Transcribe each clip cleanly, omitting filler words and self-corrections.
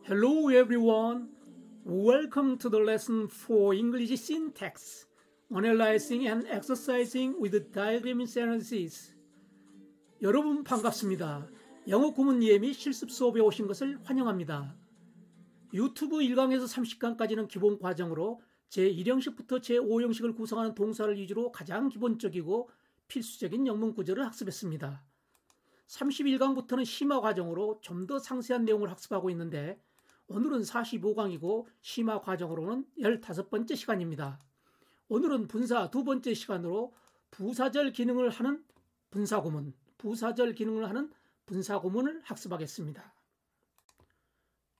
Hello everyone. Welcome to the lesson for English syntax, analyzing and exercising with diagram analysis. 여러분 반갑습니다. 영어 구문 이해 및 실습 수업에 오신 것을 환영합니다. 유튜브 1강에서 30강까지는 기본 과정으로 제1형식부터 제5형식을 구성하는 동사를 위주로 가장 기본적이고 필수적인 영문 구조를 학습했습니다. 31강부터는 심화 과정으로 좀 더 상세한 내용을 학습하고 있는데 오늘은 45강이고 심화 과정으로는 15번째 시간입니다. 오늘은 분사 두 번째 시간으로 부사절 기능을 하는 분사구문, 분사구문을 학습하겠습니다.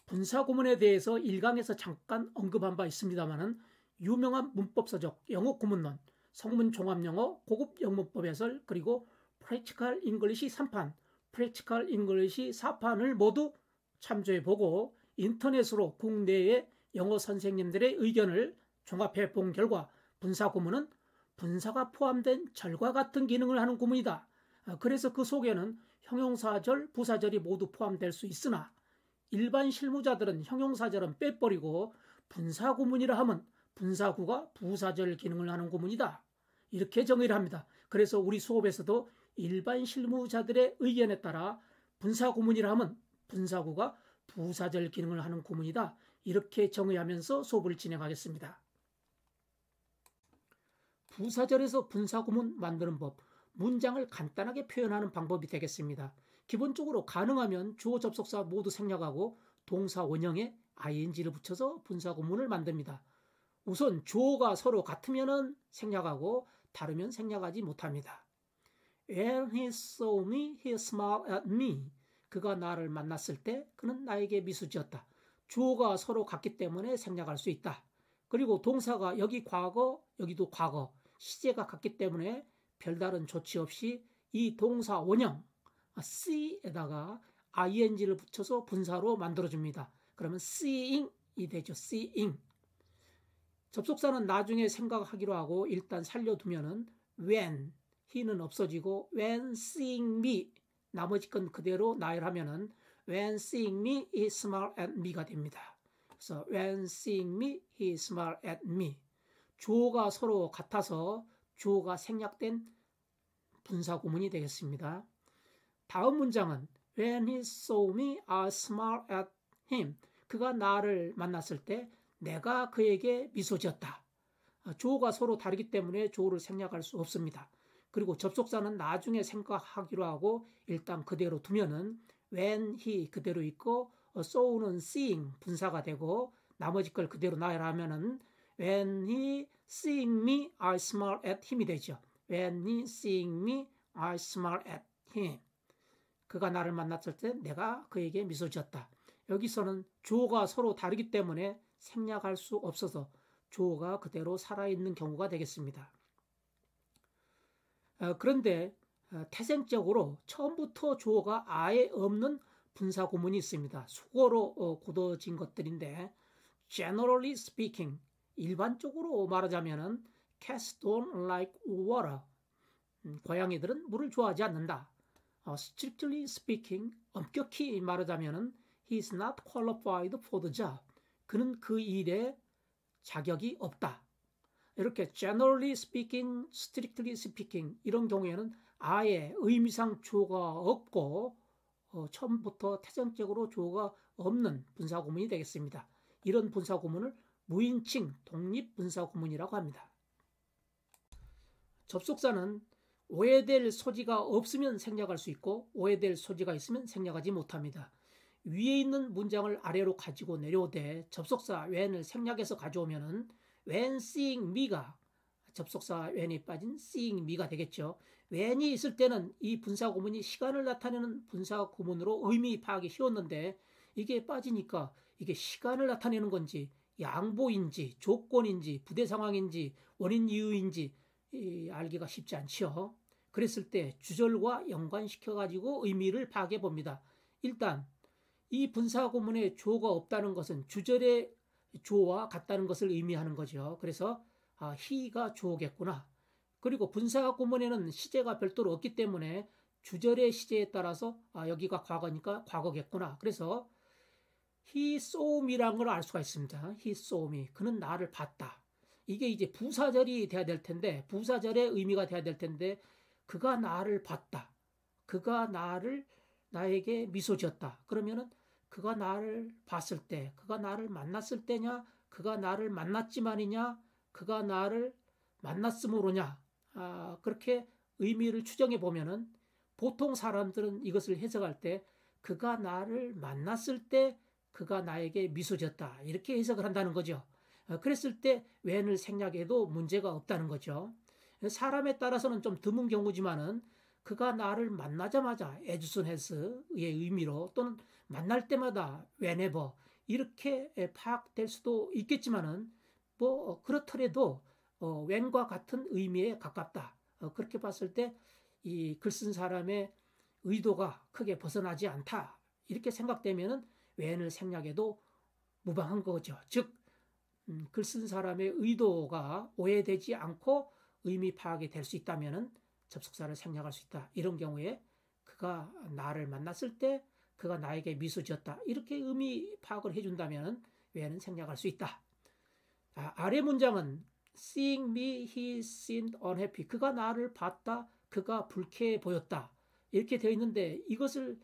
분사구문에 대해서 1강에서 잠깐 언급한 바 있습니다만 유명한 문법서적, 영어 구문론, 성문 종합영어, 고급 영문법 해설, 그리고 프랙티컬 잉글리시 3판, 프랙티컬 잉글리시 4판을 모두 참조해보고 인터넷으로 국내의 영어 선생님들의 의견을 종합해 본 결과 분사구문은 분사가 포함된 절과 같은 기능을 하는 구문이다. 그래서 그 속에는 형용사절, 부사절이 모두 포함될 수 있으나 일반 실무자들은 형용사절은 빼버리고 분사구문이라 하면 분사구가 부사절 기능을 하는 구문이다. 이렇게 정의를 합니다. 그래서 우리 수업에서도 일반 실무자들의 의견에 따라 분사구문이라 하면 분사구가 부사절 기능을 하는 구문이다. 이렇게 정의하면서 수업을 진행하겠습니다. 부사절에서 분사구문 만드는 법, 문장을 간단하게 표현하는 방법이 되겠습니다. 기본적으로 가능하면 주어 접속사 모두 생략하고 동사 원형에 ing를 붙여서 분사구문을 만듭니다. 우선 주어가 서로 같으면 생략하고 다르면 생략하지 못합니다. When he saw me, he smiled at me. 그가 나를 만났을 때 그는 나에게 미소 지었다. 주어가 서로 같기 때문에 생략할 수 있다. 그리고 동사가 여기 과거, 여기도 과거, 시제가 같기 때문에 별다른 조치 없이 이 동사 원형 see에다가 ing를 붙여서 분사로 만들어줍니다. 그러면 seeing이 되죠. seeing. 접속사는 나중에 생각하기로 하고 일단 살려두면은 when, he는 없어지고 when seeing me, 나머지 건 그대로 나열하면은 when seeing me, he smiled at me가 됩니다. 그래서 when seeing me, he smiled at me. 주어가 서로 같아서 주어가 생략된 분사구문이 되겠습니다. 다음 문장은 when he saw me, I smiled at him. 그가 나를 만났을 때 내가 그에게 미소 지었다. 주어가 서로 다르기 때문에 주어를 생략할 수 없습니다. 그리고 접속사는 나중에 생각하기로 하고 일단 그대로 두면은 when he 그대로 있고 saw는 seeing 분사가 되고 나머지 걸 그대로 나열하면은 when he seeing me, I smiled at him이 되죠. when he seeing me, I smiled at him. 그가 나를 만났을 때 내가 그에게 미소 지었다. 여기서는 주어가 서로 다르기 때문에 생략할 수 없어서 주어가 그대로 살아있는 경우가 되겠습니다. 그런데 태생적으로 처음부터 주어가 아예 없는 분사구문이 있습니다. 수거로 굳어진 것들인데 generally speaking, 일반적으로 말하자면은 cats don't like water. 고양이들은 물을 좋아하지 않는다. strictly speaking, 엄격히 말하자면은 he's not qualified for the job. 그는 그 일에 자격이 없다. 이렇게 generally speaking, strictly speaking 이런 경우에는 아예 의미상 주어가 없고 처음부터 태생적으로 주어가 없는 분사구문이 되겠습니다. 이런 분사구문을 무인칭 독립분사구문이라고 합니다. 접속사는 오해될 소지가 없으면 생략할 수 있고 오해될 소지가 있으면 생략하지 못합니다. 위에 있는 문장을 아래로 가지고 내려오되 접속사 when을 생략해서 가져오면은 when seeing me가 접속사 when이 빠진 seeing me가 되겠죠. when이 있을 때는 이 분사구문이 시간을 나타내는 분사구문으로 의미 파악이 쉬웠는데 이게 빠지니까 이게 시간을 나타내는 건지 양보인지 조건인지 부대 상황인지 원인 이유인지 알기가 쉽지 않죠. 그랬을 때 주절과 연관시켜가지고 의미를 파악해 봅니다. 일단 이 분사구문에 주어가 없다는 것은 주절의 주어와 같다는 것을 의미하는 거죠. 그래서 he가 주어겠구나. 그리고 분사구문에는 시제가 별도로 없기 때문에 주절의 시제에 따라서 여기가 과거니까 과거겠구나. 그래서 he saw me라는 걸 알 수가 있습니다. he saw me. 그는 나를 봤다. 이게 이제 부사절이 돼야 될 텐데, 부사절의 의미가 돼야 될 텐데, 그가 나를 봤다. 그가 나에게 미소 지었다. 그러면은 그가 나를 봤을 때, 그가 나를 만났을 때냐, 그가 나를 만났지만이냐, 그가 나를 만났으므로냐, 그렇게 의미를 추정해 보면은 보통 사람들은 이것을 해석할 때 그가 나를 만났을 때 그가 나에게 미소 지었다. 이렇게 해석을 한다는 거죠. 그랬을 때 when을 생략해도 문제가 없다는 거죠. 사람에 따라서는 좀 드문 경우지만은 그가 나를 만나자마자 as soon as의 의미로 또는 만날 때마다 whenever 이렇게 파악될 수도 있겠지만은 뭐 그렇더라도 when과 같은 의미에 가깝다. 그렇게 봤을 때 이 글 쓴 사람의 의도가 크게 벗어나지 않다. 이렇게 생각되면은 when을 생략해도 무방한 거죠. 즉 글 쓴 사람의 의도가 오해되지 않고 의미 파악이 될 수 있다면은 접속사를 생략할 수 있다. 이런 경우에 그가 나를 만났을 때 그가 나에게 미소 지었다. 이렇게 의미 파악을 해준다면 when은 생략할 수 있다. 아래 문장은 seeing me, he seemed unhappy. 그가 나를 봤다. 그가 불쾌해 보였다. 이렇게 되어 있는데 이것을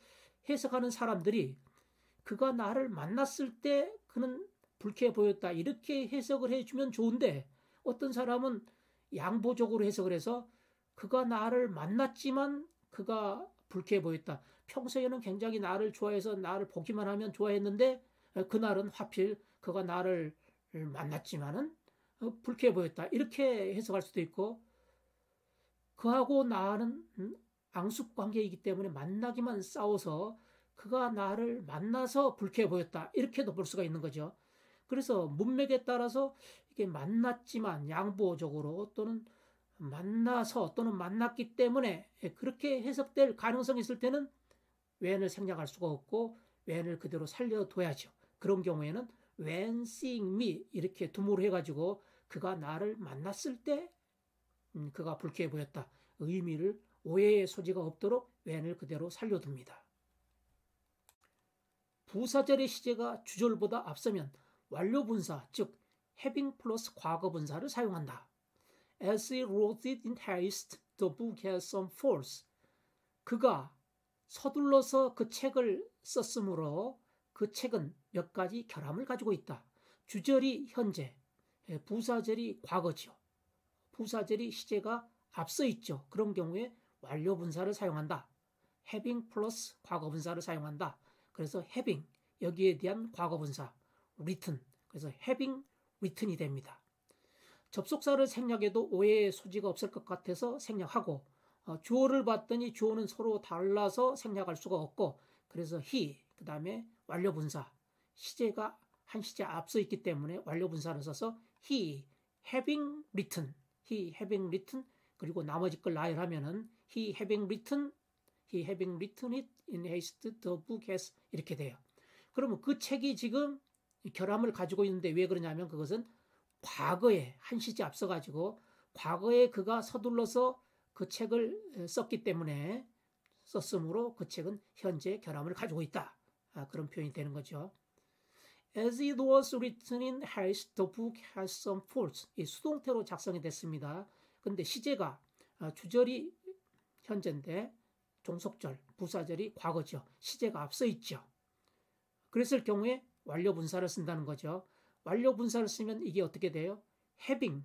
해석하는 사람들이 그가 나를 만났을 때 그는 불쾌해 보였다. 이렇게 해석을 해주면 좋은데 어떤 사람은 양보적으로 해석을 해서 그가 나를 만났지만 그가 불쾌해 보였다. 평소에는 굉장히 나를 좋아해서 나를 보기만 하면 좋아했는데 그날은 하필 그가 나를 만났지만은 불쾌해 보였다. 이렇게 해석할 수도 있고 그하고 나는 앙숙 관계이기 때문에 만나기만 싸워서 그가 나를 만나서 불쾌해 보였다. 이렇게도 볼 수가 있는 거죠. 그래서 문맥에 따라서 이게 만났지만 양보적으로 또는 만나서 또는 만났기 때문에 그렇게 해석될 가능성이 있을 때는 when을 생략할 수가 없고 when을 그대로 살려둬야죠. 그런 경우에는 when seeing me 이렇게 두모로 해가지고 그가 나를 만났을 때 그가 불쾌해 보였다. 의미를 오해의 소지가 없도록 when을 그대로 살려둡니다. 부사절의 시제가 주절보다 앞서면 완료분사, 즉 having 플러스 과거분사를 사용한다. As he wrote it in haste, the book has some faults. 그가 서둘러서 그 책을 썼으므로 그 책은 몇 가지 결함을 가지고 있다. 주절이 현재, 부사절이 과거죠. 부사절이 시제가 앞서 있죠. 그런 경우에 완료분사를 사용한다. having 플러스 과거분사를 사용한다. 그래서 having, 여기에 대한 과거분사, written, 그래서 having written이 됩니다. 접속사를 생략해도 오해의 소지가 없을 것 같아서 생략하고 주어를 봤더니 주어는 서로 달라서 생략할 수가 없고 그래서 he, 그 다음에 완료분사, 시제가 한 시제 앞서 있기 때문에 완료분사를 써서 he having written, he having written 그리고 나머지 걸 나열하면은 he having written it in haste, the book has 이렇게 돼요. 그러면 그 책이 지금 결함을 가지고 있는데 왜 그러냐면 그것은 과거에 한 시제 앞서가지고 과거에 그가 서둘러서 그 책을 썼기 때문에 썼으므로 그 책은 현재 결함을 가지고 있다. 그런 표현이 되는 거죠. As it was written in haste, the book has some faults. 이 수동태로 작성이 됐습니다. 근데 시제가 주절이 현재인데 종속절, 부사절이 과거죠. 시제가 앞서 있죠. 그랬을 경우에 완료분사를 쓴다는 거죠. 완료분사를 쓰면 이게 어떻게 돼요? having,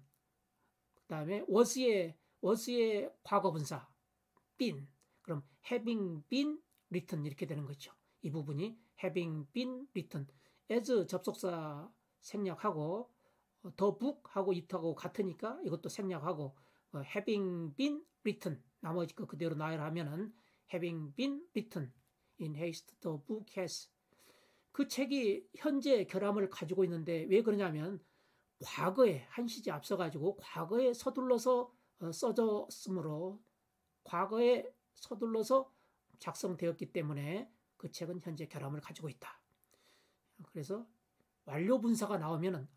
그 다음에 was의 과거분사, been. 그럼 having been written 이렇게 되는 거죠. 이 부분이 having been written. as 접속사 생략하고 the book하고 it하고 같으니까 이것도 생략하고 having been written 나머지 거 그대로 나열하면은 having been written in haste the book has 그 책이 현재 결함을 가지고 있는데 왜 그러냐면 과거에 한 시제 앞서가지고 과거에 서둘러서 써졌으므로 과거에 서둘러서 작성되었기 때문에 그 책은 현재 결함을 가지고 있다. 그래서 완료분사가 나오면은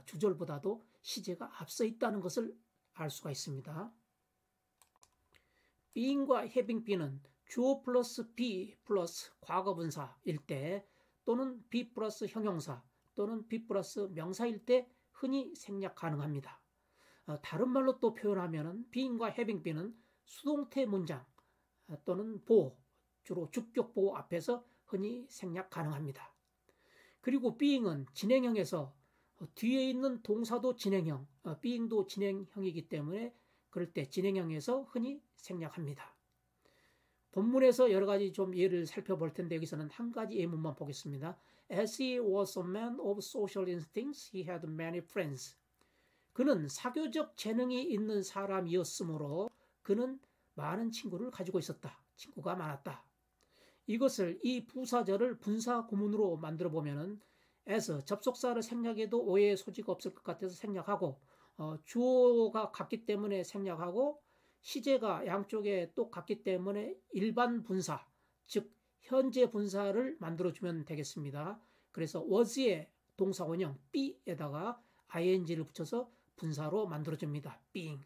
주절보다도 시제가 앞서 있다는 것을 알 수가 있습니다. being과 having be는 주어 플러스 be 플러스 과거분사일 때 또는 be 플러스 형용사 또는 be 플러스 명사일 때 흔히 생략 가능합니다. 다른 말로 또 표현하면 being과 having be는 수동태 문장 또는 보호, 주로 주격 보호 앞에서 흔히 생략 가능합니다. 그리고 being은 진행형에서 뒤에 있는 동사도 진행형, being도 진행형이기 때문에 그럴 때 진행형에서 흔히 생략합니다. 본문에서 여러 가지 좀 예를 살펴볼 텐데 여기서는 한 가지 예문만 보겠습니다. As he was a man of social instincts, he had many friends. 그는 사교적 재능이 있는 사람이었으므로 그는 많은 친구를 가지고 있었다. 친구가 많았다. 이것을 이 부사절을 분사 구문으로 만들어 보면은 as 접속사를 생략해도 오해의 소지가 없을 것 같아서 생략하고 주어가 같기 때문에 생략하고 시제가 양쪽에 똑같기 때문에 일반 분사, 즉 현재 분사를 만들어주면 되겠습니다. 그래서 was의 동사 원형 be에다가 ing를 붙여서 분사로 만들어줍니다. being.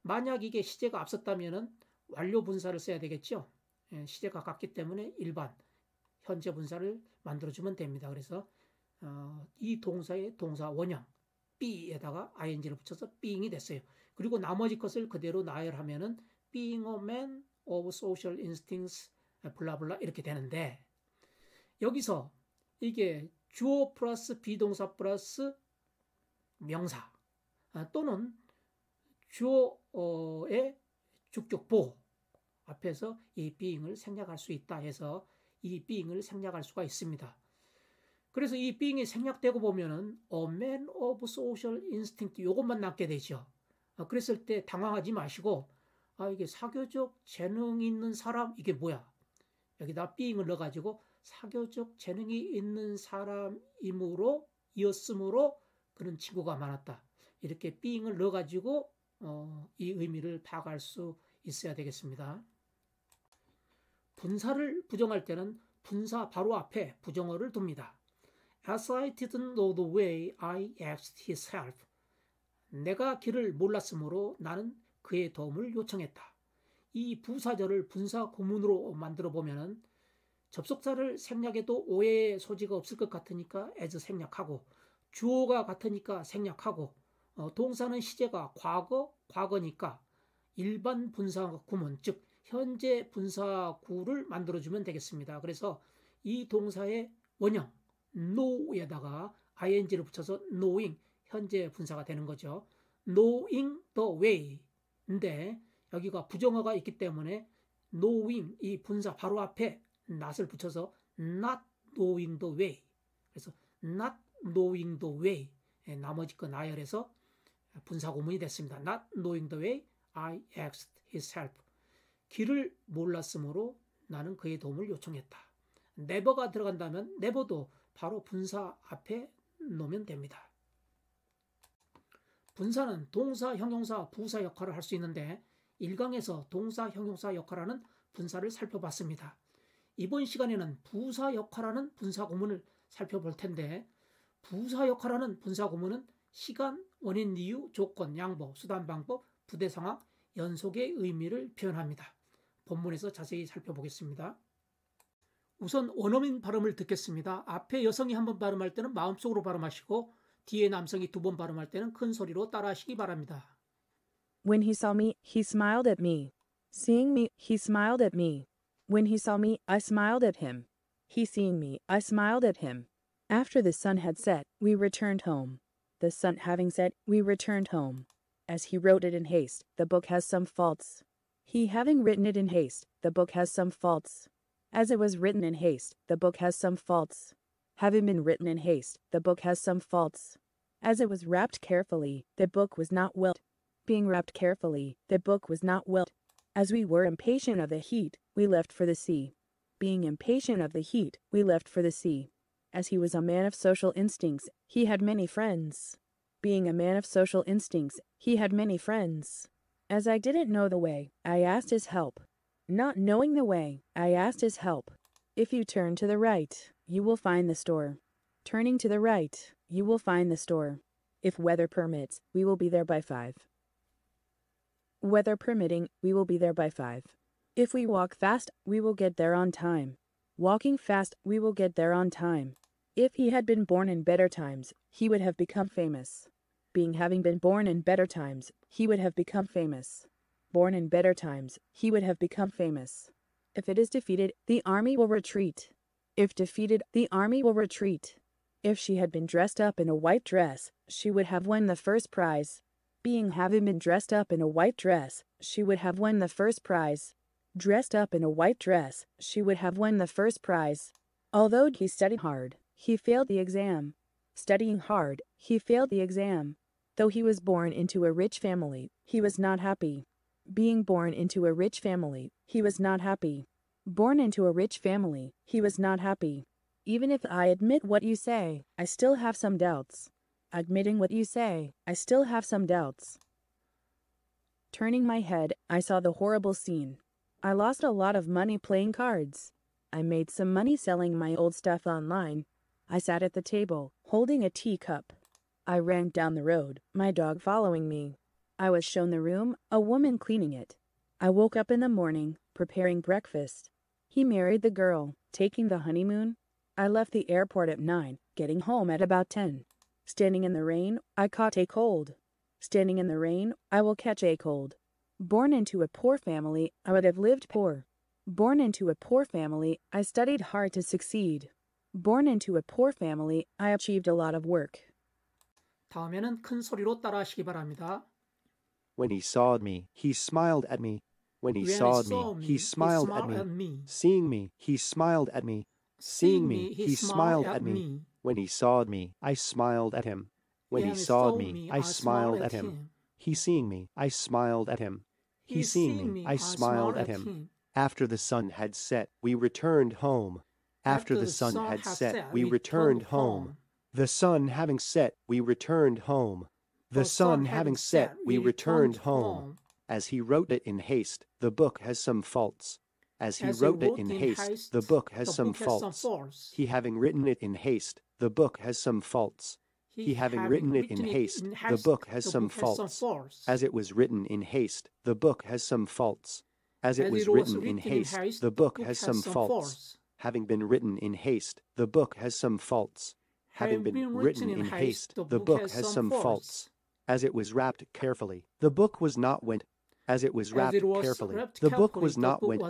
만약 이게 시제가 앞섰다면 완료 분사를 써야 되겠죠. 시제가 같기 때문에 일반 현재 분사를 만들어주면 됩니다. 그래서 이 동사의 동사 원형 be에다가 ing를 붙여서 being이 됐어요. 그리고 나머지 것을 그대로 나열하면은 being a man of social instincts 블라블라 이렇게 되는데 여기서 이게 주어 플러스 비동사 플러스 명사 또는 주어의 주격 보호 앞에서 이 being을 생략할 수 있다 해서 이 being을 생략할 수가 있습니다. 그래서 이 being이 생략되고 보면은 a man of social instinct 이것만 남게 되죠. 그랬을 때 당황하지 마시고 이게 사교적 재능이 있는 사람 이게 뭐야? 여기다 being을 넣어가지고 사교적 재능이 있는 사람이므로 이었으므로 그런 친구가 많았다. 이렇게 being을 넣어가지고 이 의미를 파악할 수 있어야 되겠습니다. 분사를 부정할 때는 분사 바로 앞에 부정어를 둡니다. As I didn't know the way, I asked his help. 내가 길을 몰랐으므로 나는 그의 도움을 요청했다. 이 부사절을 분사 구문으로 만들어 보면은 접속사를 생략해도 오해의 소지가 없을 것 같으니까 as 생략하고 주어가 같으니까 생략하고 동사는 시제가 과거니까 일반 분사 구문 즉 현재 분사구를 만들어주면 되겠습니다. 그래서 이 동사의 원형 know에다가 ing를 붙여서 knowing 현재 분사가 되는 거죠. knowing the way 인데 여기가 부정어가 있기 때문에 knowing 이 분사 바로 앞에 not을 붙여서 not knowing the way 그래서 not knowing the way 나머지 거 나열해서 분사 구문이 됐습니다. not knowing the way I asked his help. 길을 몰랐으므로 나는 그의 도움을 요청했다. never가 들어간다면 never도 바로 분사 앞에 놓으면 됩니다. 분사는 동사, 형용사, 부사 역할을 할 수 있는데 1강에서 동사, 형용사 역할하는 분사를 살펴봤습니다. 이번 시간에는 부사 역할하는 분사 구문을 살펴볼 텐데 부사 역할하는 분사 구문은 시간, 원인, 이유, 조건, 양보, 수단, 방법, 부대 상황, 연속의 의미를 표현합니다. 본문에서 자세히 살펴보겠습니다. 우선 원어민 발음을 듣겠습니다. 앞에 여성이 한 번 발음할 때는 마음속으로 발음하시고 뒤에 남성이 두 번 발음할 때는 큰 소리로 따라하시기 바랍니다. When he saw me, he smiled at me. Seeing me, he smiled at me. When he saw me, I smiled at him. He seeing me, I smiled at him. After the sun had set, we returned home. The sun having set, we returned home. As he wrote it in haste, the book has some faults. He having written it in haste, the book has some faults. As it was written in haste, the book has some faults. Having been written in haste, the book has some faults. As it was wrapped carefully, the book was not wilt. Being wrapped carefully, the book was not wilt. As we were impatient of the heat, we left for the sea. Being impatient of the heat, we left for the sea. As he was a man of social instincts, he had many friends. Being a man of social instincts, he had many friends. As I didn't know the way, I asked his help. Not knowing the way, I asked his help. If you turn to the right, you will find the store. Turning to the right, you will find the store. If weather permits, we will be there by 5. Weather permitting, we will be there by 5. If we walk fast, we will get there on time. Walking fast, we will get there on time. If he had been born in better times, he would have become famous. Having been born in better times, he would have become famous. Born in better times, he would have become famous. If it is defeated, the army will retreat. If defeated, the army will retreat. If she had been dressed up in a white dress, she would have won the first prize. Having been dressed up in a white dress, she would have won the first prize. Dressed up in a white dress, she would have won the first prize. Although he studied hard, he failed the exam. Studying hard, he failed the exam. Though he was born into a rich family, he was not happy. Being born into a rich family, he was not happy. Born into a rich family, he was not happy. Even if I admit what you say, I still have some doubts. Admitting what you say, I still have some doubts. Turning my head, I saw the horrible scene. I lost a lot of money playing cards. I made some money selling my old stuff online. I sat at the table, holding a teacup. I ran down the road, my dog following me. I was shown the room, a woman cleaning it. I woke up in the morning, preparing breakfast. He married the girl, taking the honeymoon. I left the airport at 9, getting home at about 10. Standing in the rain, I caught a cold. Standing in the rain, I will catch a cold. Born into a poor family, I would have lived poor. Born into a poor family, I studied hard to succeed. Born into a poor family, I achieved a lot of work. 다음에는 큰 소리로 따라하시기 바랍니다. When he saw me, he smiled at me. When he saw me, he smiled at me. Seeing me, he smiled at me. Seeing me, he smiled at me. When he saw me, I smiled at him. When he saw me, I smiled at him. He seeing me, I smiled at him. He seeing me, I smiled at him. After the sun had set, we returned home. After the sun had set, we returned home. The sun having set, we returned home. The sun having set, we returned home. As he wrote it in haste, the book has some faults. As he wrote it in haste, the book has some faults. He having written it in haste, the book has some faults. He having written it in haste, the book has some faults. As it was written in haste, the book has some faults. As it was written in haste, the book has some faults. Having been written in haste, the book has some faults. Having been written in haste, the book has some faults. As it was wrapped carefully, the book was not wet. As it was wrapped carefully, the book was not wet.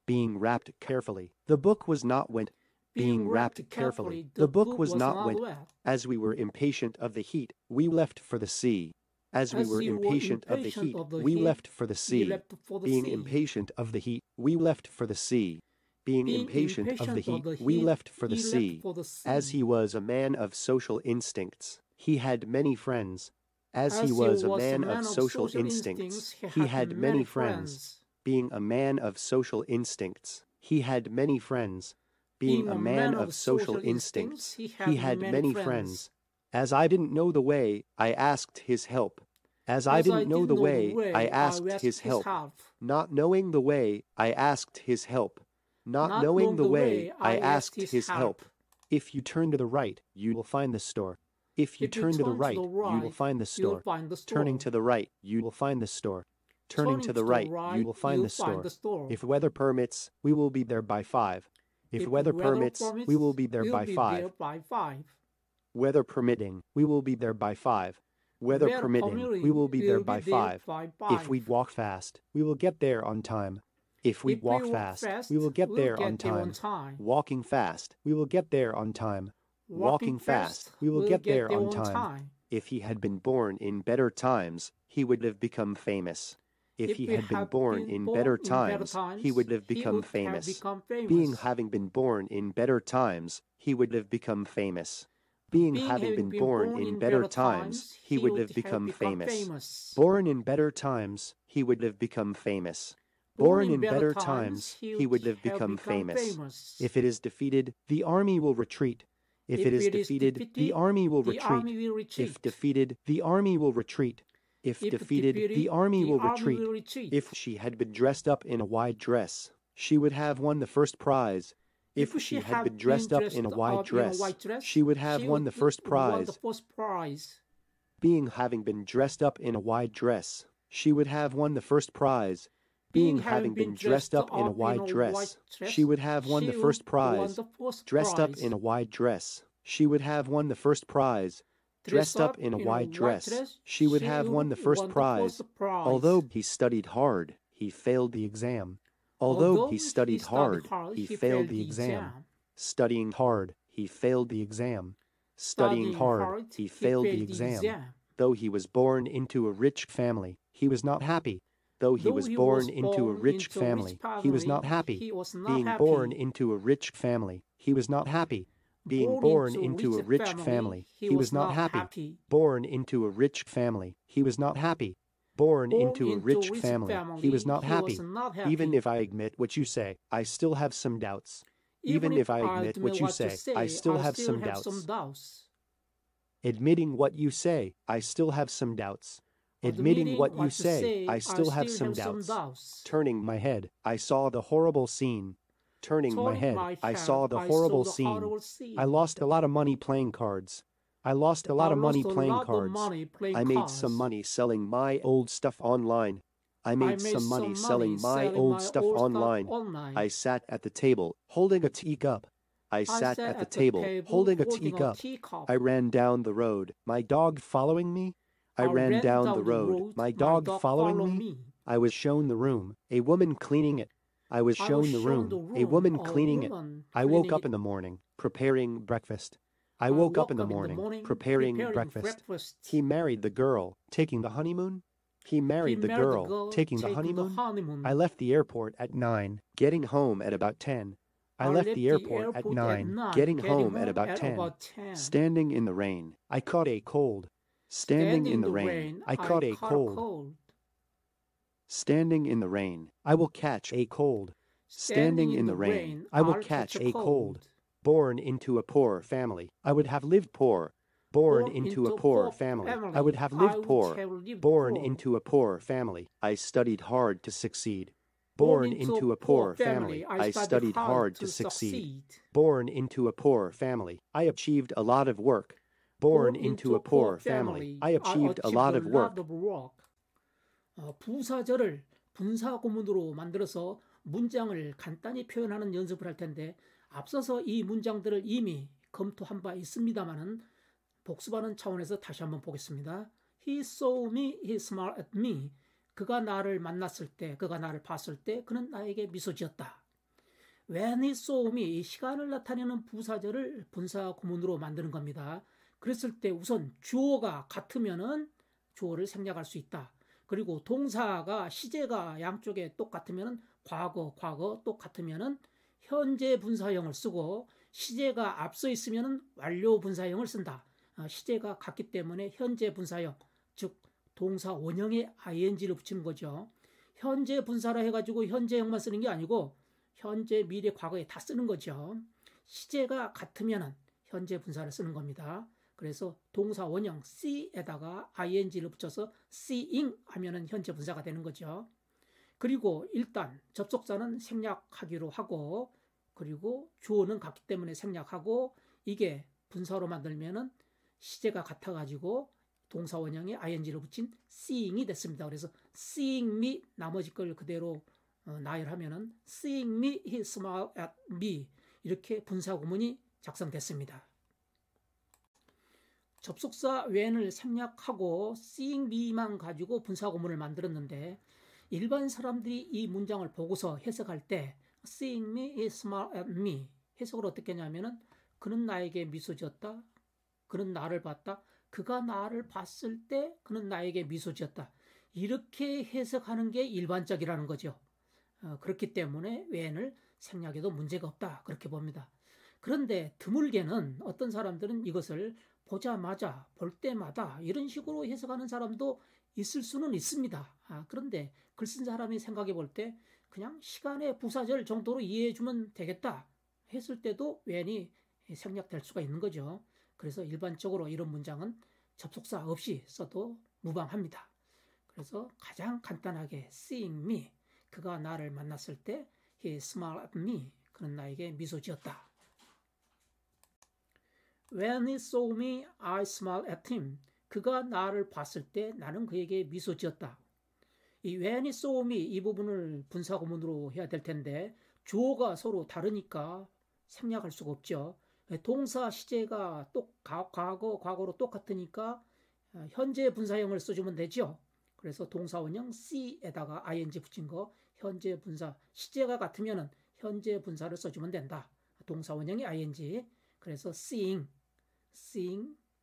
Being wrapped carefully, the book was not wet. Being wrapped carefully, the book was not wet. As we were impatient of the heat, we left for the sea. As we were impatient of the heat, we left for the sea. Being impatient of the heat, we left for the sea. Being impatient of the heat, we left for the sea. As he was a man of social instincts, he had many friends. As he was a man of social instincts, he had many friends. Being a man of social instincts, he had many friends. Being a man of social instincts, he had many friends. As I didn't know the way, I asked his help. As I didn't know the way, I asked his help. Not knowing the way, I asked his help. Not knowing the way, I asked his help. If you turn to the right, you will find the store. If you turn to the right, you will find the store. Turning to the right, you will find the store. Turning to the right, you will find the store. If weather permits, we will be there by 5. If weather permits, we will be there by 5. Weather permitting, we will be there by 5. Weather permitting, we will be there by 5. If we walk fast, we will get there on time. If we walk fast, we will get there on time. Walking fast, we will get there on time. Walking fast, we will get there on time. If he had been born in better times, he would have become famous. If he had been born in better times, he would have become famous. Having been born in better times, he would have become famous. Having been born in better times, he would have become famous. Born in better times, he would have become famous. Born in better times, he would have become famous. If it is defeated, the army will retreat. If it is defeated, the army will retreat. If defeated, the army will retreat. If defeated, the army will retreat. If she had been dressed up in a white dress, she would have won the first prize. If she had been dressed up in a white dress, she would have won the first prize. Having been dressed up in a white dress, she would have won the first prize. having been dressed up in a white dress, she would have won the first prize. Dressed up in a white dress, she would have won the first prize. Dressed up in a white dress, she would have won the first prize. Although he studied hard, he failed the exam. Although he studied hard, he failed the exam. Studying hard, he failed the exam. Studying hard, he failed the exam. Though he was born into a rich family, he was not happy. Though he was born into a rich family, he was not happy. Being born into a rich family, he was not happy. Being born into a rich family, he was not happy. Born into a rich family, he was not happy. Born into a rich family, he was not happy. Even if I admit what you say, I still have some doubts. Even if I admit what you say, I still have some doubts. Admitting what you say, I still have some doubts. Admitting what you say, I still have some doubts. Turning my head, I saw the horrible scene. Turning my head, I saw the horrible scene. I lost a lot of money playing cards. I lost a lot of money playing cards. I made some money selling my old stuff online. I made some money selling my old stuff online. I sat at the table, holding a teacup. I sat at the table, holding a teacup. I ran down the road, my dog following me. I ran down the road, my dog following me. I was shown the room, a woman cleaning it. I was shown the room, a woman cleaning it. I woke up in the morning, preparing breakfast. I woke up in the morning, preparing breakfast. He married the girl, taking the honeymoon. He married the girl, taking the honeymoon. I left the airport at 9, getting home at about 10. I left the airport at 9, getting home at about 10. Standing in the rain, I caught a cold. Standing in the rain, I caught a cold. Standing in the rain, I will catch a cold. Standing in the rain, I will catch a cold. Born into a poor family, I would have lived poor. Born into a poor family, I would have lived poor. Born into a poor family, I studied hard to succeed. Born into a poor family, I studied hard to succeed. Born into a poor family, I achieved a lot of work. Born into a poor family, I achieved a lot of work. 부사절을 분사구문으로 만들어서 문장을 간단히 표현하는 연습을 할 텐데 앞서서 이 문장들을 이미 검토한 바 있습니다만은 복습하는 차원에서 다시 한번 보겠습니다. He saw me, he smiled at me. 그가 나를 만났을 때, 그가 나를 봤을 때 그는 나에게 미소 지었다. When he saw me, 이 시간을 나타내는 부사절을 분사 구문으로 만드는 겁니다. 그랬을 때 우선 주어가 같으면은 주어를 생략할 수 있다. 그리고 동사가 시제가 양쪽에 똑같으면은 과거 똑같으면은 현재 분사형을 쓰고 시제가 앞서 있으면은 완료 분사형을 쓴다. 시제가 같기 때문에 현재 분사형, 즉 동사 원형에 ing를 붙이는 거죠. 현재 분사라 해가지고 현재형만 쓰는 게 아니고 현재, 미래, 과거에 다 쓰는 거죠. 시제가 같으면은 현재 분사를 쓰는 겁니다. 그래서 동사 원형 see에다가 ing를 붙여서 seeing 하면은 현재 분사가 되는 거죠. 그리고 일단 접속사는 생략하기로 하고 그리고 주어는 같기 때문에 생략하고 이게 분사로 만들면은 시제가 같아가지고 동사 원형에 ing를 붙인 seeing이 됐습니다. 그래서 seeing me 나머지 걸 그대로 나열하면은 seeing me, he smiled at me 이렇게 분사 구문이 작성됐습니다. 접속사 when을 생략하고 seeing me만 가지고 분사 구문을 만들었는데 일반 사람들이 이 문장을 보고서 해석할 때 seeing me, he smiled at me 해석을 어떻게 하냐면은 그는 나에게 미소 지었다. 그는 나를 봤다. 그가 나를 봤을 때 그는 나에게 미소 지었다. 이렇게 해석하는 게 일반적이라는 거죠. 그렇기 때문에 when을 생략해도 문제가 없다. 그렇게 봅니다. 그런데 드물게는 어떤 사람들은 이것을 보자마자 볼 때마다 이런 식으로 해석하는 사람도 있을 수는 있습니다. 그런데 글 쓴 사람이 생각해 볼 때 그냥 시간의 부사절 정도로 이해해 주면 되겠다 했을 때도 when이 생략될 수가 있는 거죠. 그래서 일반적으로 이런 문장은 접속사 없이 써도 무방합니다. 그래서 가장 간단하게 seeing me, 그가 나를 만났을 때 he smiled at me, 그는 나에게 미소 지었다. When he saw me, I smiled at him. 그가 나를 봤을 때 나는 그에게 미소 지었다. 이 when he saw me 이 부분을 분사구문으로 해야 될 텐데 주어가 서로 다르니까 생략할 수가 없죠. 동사 시제가 과거로 똑같으니까 현재 분사형을 써주면 되죠. 그래서 동사 원형 see에다가 ing 붙인 거 현재 분사 시제가 같으면은 현재 분사를 써주면 된다. 동사 원형이 ing. 그래서 seeing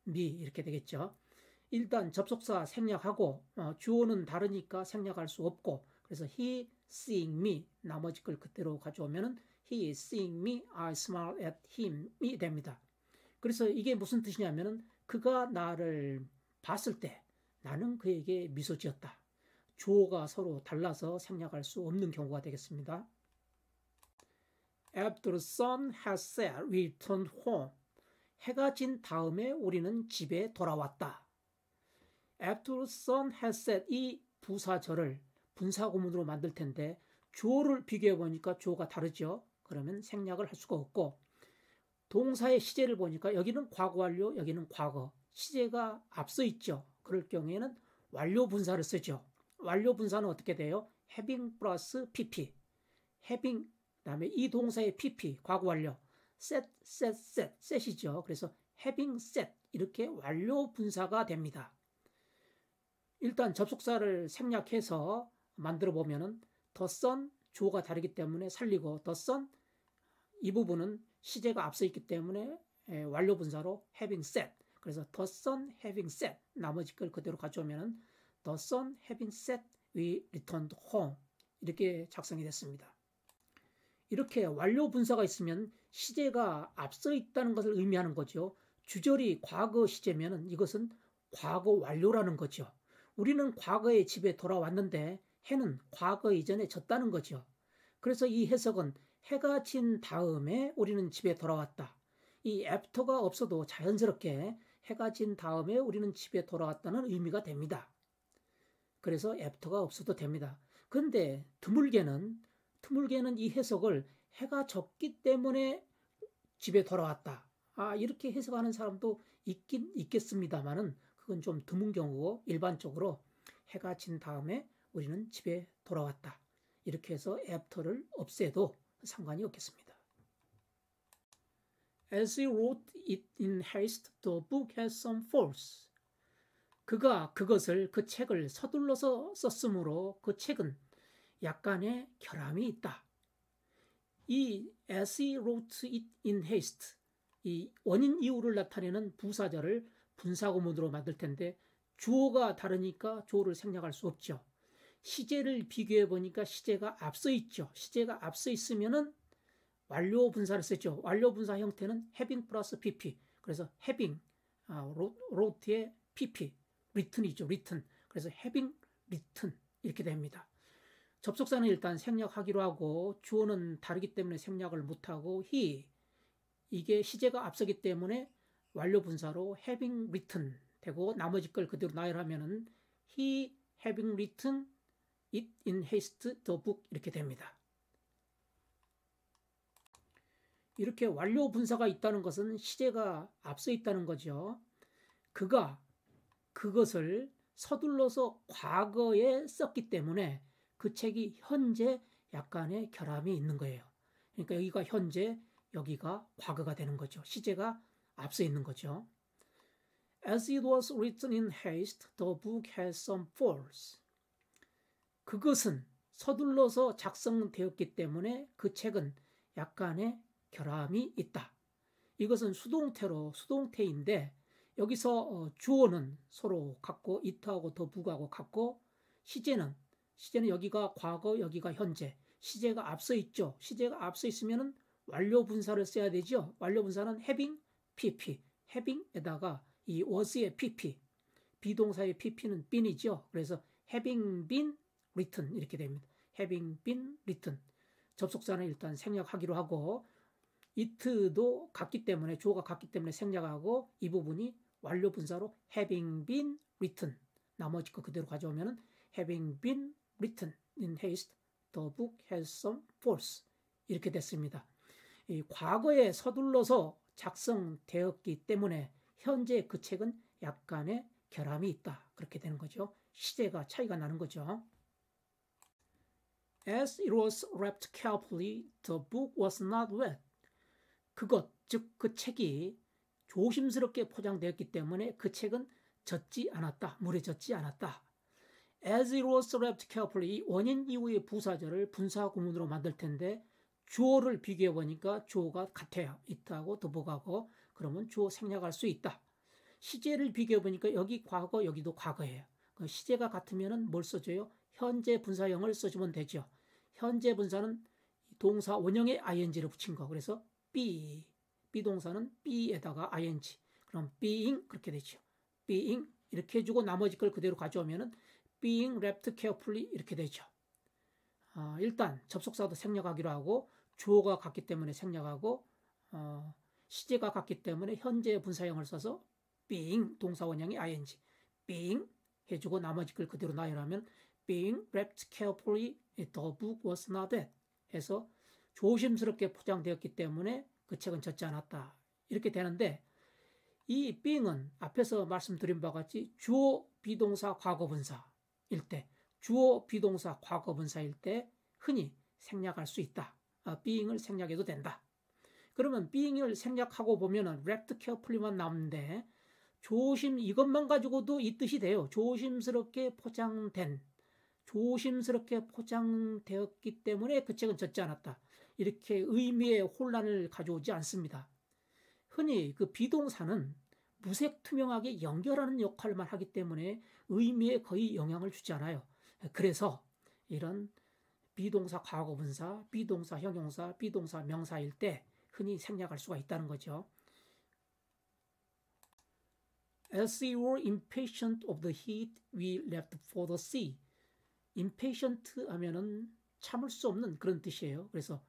me 이렇게 되겠죠. 일단 접속사 생략하고 주어는 다르니까 생략할 수 없고 그래서 he seeing me 나머지 걸 그대로 가져오면은 he is seeing me, I smile at him이 됩니다. 그래서 이게 무슨 뜻이냐면은 그가 나를 봤을 때 나는 그에게 미소 지었다. 주어가 서로 달라서 생략할 수 없는 경우가 되겠습니다. After the sun has set, we returned home. 해가 진 다음에 우리는 집에 돌아왔다. After the sun has set 이 부사절을 분사구문으로 만들 텐데 주어를 비교해 보니까 주어가 다르죠. 그러면 생략을 할 수가 없고 동사의 시제를 보니까 여기는 과거 완료, 여기는 과거. 시제가 앞서 있죠. 그럴 경우에는 완료 분사를 쓰죠. 완료 분사는 어떻게 돼요? having 플러스 pp. having 그다음에 이 동사의 pp 과거 완료. set이죠. 그래서 having set 이렇게 완료 분사가 됩니다. 일단 접속사를 생략해서 만들어 보면은 the sun 주어가 다르기 때문에 살리고 the sun 이 부분은 시제가 앞서 있기 때문에 완료 분사로 having set. 그래서 the sun having set 나머지 걸 그대로 가져오면은 the sun having set we returned home 이렇게 작성이 됐습니다. 이렇게 완료 분사가 있으면 시제가 앞서 있다는 것을 의미하는 거죠. 주절이 과거 시제면은 이것은 과거 완료라는 거죠. 우리는 과거에 집에 돌아왔는데 해는 과거 이전에 졌다는 거죠. 그래서 이 해석은 해가 진 다음에 우리는 집에 돌아왔다. 이 after가 없어도 자연스럽게 해가 진 다음에 우리는 집에 돌아왔다는 의미가 됩니다. 그래서 after가 없어도 됩니다. 그런데 드물게는 이 해석을 해가 졌기 때문에 집에 돌아왔다. 이렇게 해석하는 사람도 있긴 있겠습니다만은 그건 좀 드문 경우고 일반적으로 해가 진 다음에 우리는 집에 돌아왔다. 이렇게 해서 after를 없애도 상관이 없겠습니다. As he wrote it in haste, the book has some faults. 그가 그 책을 서둘러서 썼으므로 그 책은 약간의 결함이 있다. 이 as he wrote it in haste, 이 원인 이유를 나타내는 부사절을 분사구문으로 만들 텐데 주어가 다르니까 주어를 생략할 수 없죠. 시제를 비교해 보니까 시제가 앞서 있죠. 시제가 앞서 있으면은 완료 분사를 쓰죠. 완료 분사 형태는 having 플러스 pp. 그래서 having, wrote의 pp, written이죠. written. 그래서 having written 이렇게 됩니다. 접속사는 일단 생략하기로 하고 주어는 다르기 때문에 생략을 못하고 he, 이게 시제가 앞서기 때문에 완료 분사로 having written 되고 나머지 걸 그대로 나열하면은 he having written it in haste the book 이렇게 됩니다. 이렇게 완료 분사가 있다는 것은 시제가 앞서 있다는 거죠. 그가 그것을 서둘러서 과거에 썼기 때문에 그 책이 현재 약간의 결함이 있는 거예요. 그러니까 여기가 현재, 여기가 과거가 되는 거죠. 시제가 앞서 있는 거죠. As it was written in haste, the book has some faults. 그것은 서둘러서 작성되었기 때문에 그 책은 약간의 결함이 있다. 이것은 수동태인데 여기서 주어는 서로 같고 it하고 the book하고 같고 시제는 여기가 과거, 여기가 현재. 시제가 앞서 있죠. 시제가 앞서 있으면은 완료 분사를 써야 되죠. 완료 분사는 having, pp. having에다가 이 was의 pp. 비동사의 pp는 been이죠. 그래서 having been written 이렇게 됩니다. having been written. 접속사는 일단 생략하기로 하고 it도 같기 때문에 주어가 같기 때문에 생략하고 이 부분이 완료 분사로 having been written. 나머지 거 그대로 가져오면은 having been written in haste, the book has some faults. 이렇게 됐습니다. 이 과거에 서둘러서 작성되었기 때문에 현재 그 책은 약간의 결함이 있다. 그렇게 되는 거죠. 시제가 차이가 나는 거죠. As it was wrapped carefully, the book was not wet. 그것, 즉 그 책이 조심스럽게 포장되었기 때문에 그 책은 젖지 않았다. 물에 젖지 않았다. As it was wrapped carefully, 원인 이후의 부사절을 분사 구문으로 만들 텐데 주어를 비교해 보니까 주어가 같아요. 있다고 더보가고 그러면 주어 생략할 수 있다. 시제를 비교해 보니까 여기 과거, 여기도 과거예요. 시제가 같으면 뭘 써줘요? 현재 분사형을 써주면 되죠. 현재 분사는 동사 원형에 ing를 붙인 거. 그래서 be, 비동사는 be에다가 ing. 그럼 being 그렇게 되죠. being 이렇게 해주고 나머지 걸 그대로 가져오면은 being wrapped carefully 이렇게 되죠. 일단 접속사도 생략하기로 하고 주어가 같기 때문에 생략하고 시제가 같기 때문에 현재 분사형을 써서 being 동사 원형이 ing, being 해주고 나머지 걸 그대로 나열하면 being wrapped carefully, the book was not wet 해서 조심스럽게 포장되었기 때문에 그 책은 젖지 않았다. 이렇게 되는데 이 being은 앞에서 말씀드린 바와 같이 주어 비동사 과거분사일 때, 주어 비동사 과거분사일 때 흔히 생략할 수 있다. being을 생략해도 된다. 그러면 being을 생략하고 보면은 wrapped carefully만 남는데 이것만 가지고도 이 뜻이 돼요. 조심스럽게 포장되었기 때문에 그 책은 젖지 않았다. 이렇게 의미의 혼란을 가져오지 않습니다. 흔히 그 비동사는 무색투명하게 연결하는 역할만 하기 때문에 의미에 거의 영향을 주지 않아요. 그래서 이런 비동사 과거분사, 비동사 형용사, 비동사 명사일 때 흔히 생략할 수가 있다는 거죠. As we were impatient of the heat, we left for the sea. impatient 하면은 참을 수 없는 그런 뜻이에요. 그래서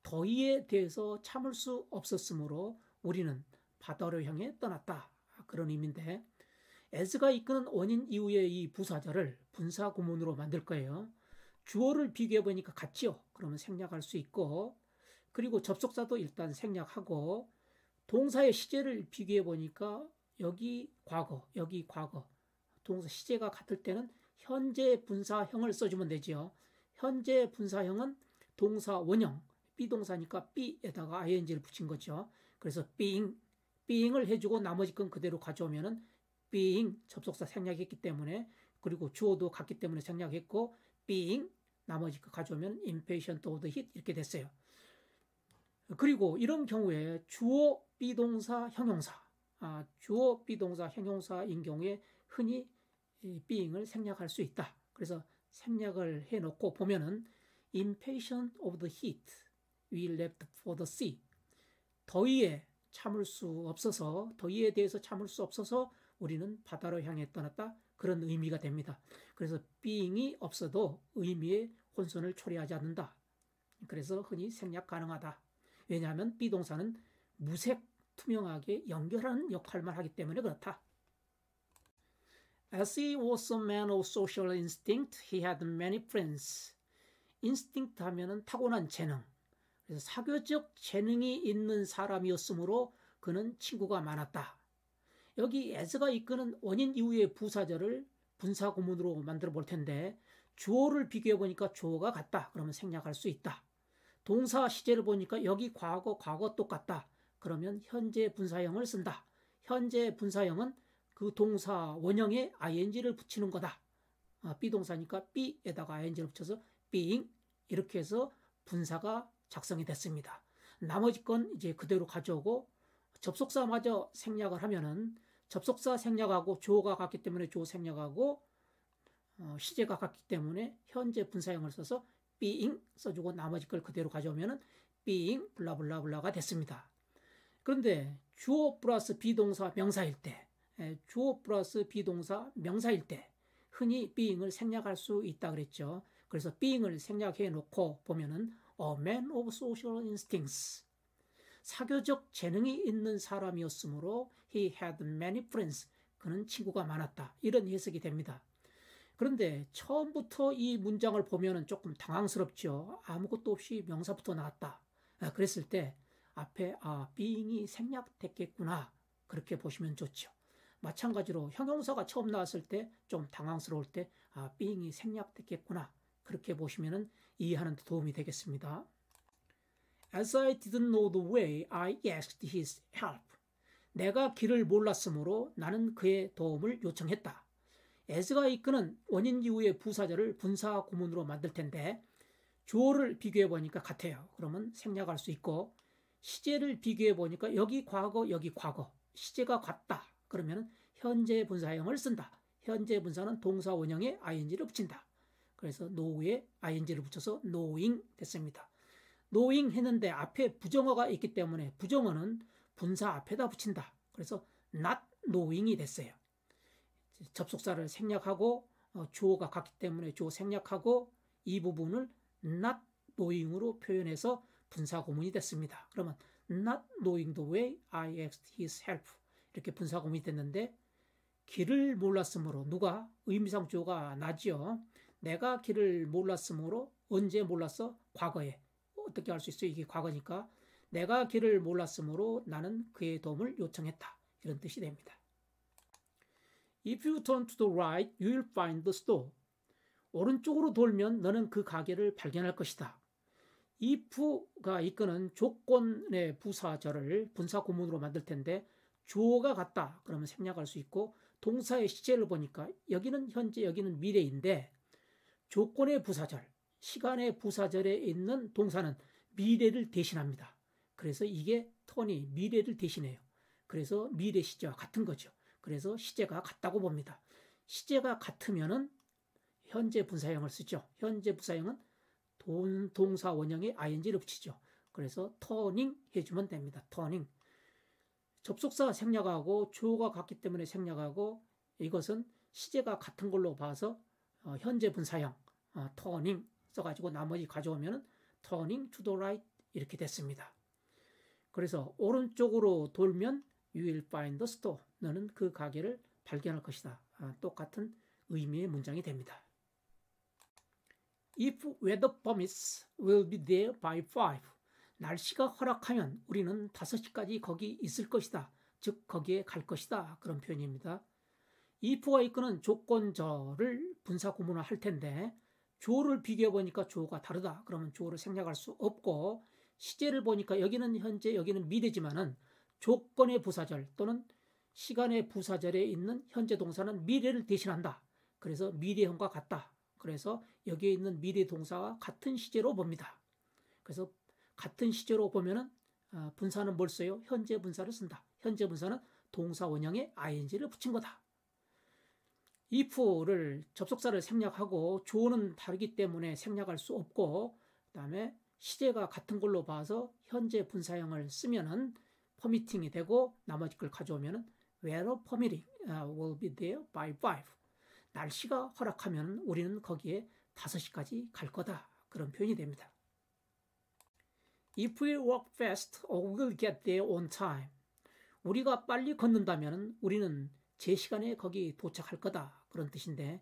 더위에 대해서 참을 수 없었으므로 우리는 바다로 향해 떠났다. 그런 의미인데 as가 이끄는 원인 이후의 이 부사절을 분사 구문으로 만들 거예요. 주어를 비교해 보니까 같지요. 그러면 생략할 수 있고 그리고 접속사도 일단 생략하고 동사의 시제를 비교해 보니까 여기 과거, 여기 과거. 동사 시제가 같을 때는 현재 분사형을 써주면 되죠. 현재 분사형은 동사 원형, 비동사니까 be에다가 ing를 붙인 거죠. 그래서 being을 해주고 나머지 건 그대로 가져오면은 being 접속사 생략했기 때문에 그리고 주어도 같기 때문에 생략했고 being 나머지 거 가져오면 impatient of the heat 이렇게 됐어요. 그리고 이런 경우에 주어 비동사 형용사 주어 비동사 형용사인 경우에 흔히 being을 생략할 수 있다. 그래서 생략을 해놓고 보면은 impatient of the heat, we left for the sea. 더위에 대해서 참을 수 없어서 우리는 바다로 향해 떠났다. 그런 의미가 됩니다. 그래서 being이 없어도 의미의 혼선을 초래하지 않는다. 그래서 흔히 생략 가능하다. 왜냐하면 비동사는 무색 투명하게 연결하는 역할만 하기 때문에 그렇다. As he was a man of social instinct, he had many friends. instinct 하면은 타고난 재능. 그래서 사교적 재능이 있는 사람이었으므로 그는 친구가 많았다. 여기 as가 이끄는 원인 이후의 부사절을 분사 구문으로 만들어 볼 텐데 주어를 비교해 보니까 주어가 같다. 그러면 생략할 수 있다. 동사 시제를 보니까 여기 과거 똑같다. 그러면 현재 분사형을 쓴다. 현재 분사형은 그 동사 원형에 ing를 붙이는 거다. 비동사니까 be에다가 ing를 붙여서 being 이렇게 해서 분사가 작성이 됐습니다. 나머지 건 이제 그대로 가져오고 접속사마저 생략을 하면은 접속사 생략하고 주어가 같기 때문에 주어 생략하고 시제가 같기 때문에 현재 분사형을 써서 being 써주고 나머지 걸 그대로 가져오면은 being 블라블라블라가 됐습니다. 그런데 주어 플러스 비동사 명사일 때 흔히 being을 생략할 수 있다 그랬죠. 그래서 being을 생략해 놓고 보면은 a man of social instincts. 사교적 재능이 있는 사람이었으므로 he had many friends. 그는 친구가 많았다. 이런 해석이 됩니다. 그런데 처음부터 이 문장을 보면은 조금 당황스럽죠. 아무것도 없이 명사부터 나왔다. 그랬을 때 앞에 being이 생략됐겠구나. 그렇게 보시면 좋죠. 마찬가지로 형용사가 처음 나왔을 때 좀 당황스러울 때 being이 생략됐겠구나. 그렇게 보시면 이해하는 데 도움이 되겠습니다. As I didn't know the way, I asked his help. 내가 길을 몰랐으므로 나는 그의 도움을 요청했다. as가 이끄는 원인 이후의 부사절을 분사 구문으로 만들 텐데 주어를 비교해 보니까 같아요. 그러면 생략할 수 있고 시제를 비교해 보니까 여기 과거, 여기 과거. 시제가 같다. 그러면 현재 분사형을 쓴다. 현재 분사는 동사 원형에 ing를 붙인다. 그래서 know에 ing를 붙여서 knowing 됐습니다. knowing 했는데 앞에 부정어가 있기 때문에 부정어는 분사 앞에다 붙인다. 그래서 not knowing이 됐어요. 접속사를 생략하고 주어가 같기 때문에 주어 생략하고 이 부분을 not knowing으로 표현해서 분사 구문이 됐습니다. 그러면 not knowing the way I asked his help 이렇게 분사 구문이 됐는데 길을 몰랐으므로 누가 의미상 주어가 나지요. 내가 길을 몰랐으므로 언제 몰랐어? 과거에. 어떻게 할 수 있어요? 이게 과거니까 내가 길을 몰랐으므로 나는 그의 도움을 요청했다. 이런 뜻이 됩니다. If you turn to the right, you will find the store. 오른쪽으로 돌면 너는 그 가게를 발견할 것이다. if가 이끄는 조건의 부사절을 분사 구문으로 만들 텐데 주어가 같다. 그러면 생략할 수 있고 동사의 시제를 보니까 여기는 현재, 여기는 미래인데 조건의 부사절, 시간의 부사절에 있는 동사는 미래를 대신합니다. 그래서 이게 턴이 미래를 대신해요. 그래서 미래 시제와 같은 거죠. 그래서 시제가 같다고 봅니다. 시제가 같으면은 현재 분사형을 쓰죠. 현재 분사형은 동사 원형에 ing를 붙이죠. 그래서 turning 해주면 됩니다. turning. 접속사 생략하고 주어가 같기 때문에 생략하고 이것은 시제가 같은 걸로 봐서 현재 분사형 turning 써가지고 나머지 가져오면 turning to the right 이렇게 됐습니다. 그래서 오른쪽으로 돌면 you will find the store. 너는 그 가게를 발견할 것이다. 똑같은 의미의 문장이 됩니다. If weather permits, we'll be there by 5. 날씨가 허락하면 우리는 5시까지 거기 있을 것이다. 즉 거기에 갈 것이다. 그런 표현입니다. if가 이끄는 조건절을 분사 구문을 할 텐데 주어를 비교해 보니까 주어가 다르다. 그러면 주어를 생략할 수 없고 시제를 보니까 여기는 현재, 여기는 미래지만은 조건의 부사절 또는 시간의 부사절에 있는 현재 동사는 미래를 대신한다. 그래서 미래형과 같다. 그래서 여기에 있는 미래 동사와 같은 시제로 봅니다. 그래서 같은 시제로 보면은 분사는 뭘 써요? 현재 분사를 쓴다. 현재 분사는 동사 원형에 ing를 붙인 거다. if를 접속사를 생략하고 주어는 다르기 때문에 생략할 수 없고 그다음에 시제가 같은 걸로 봐서 현재 분사형을 쓰면은 permitting이 되고 나머지 걸 가져오면은 weather permitting will be there by 5. 날씨가 허락하면 우리는 거기에 5시까지 갈 거다. 그런 표현이 됩니다. If we walk fast, we'll get there on time. 우리가 빨리 걷는다면 우리는 제 시간에 거기 도착할 거다. 그런 뜻인데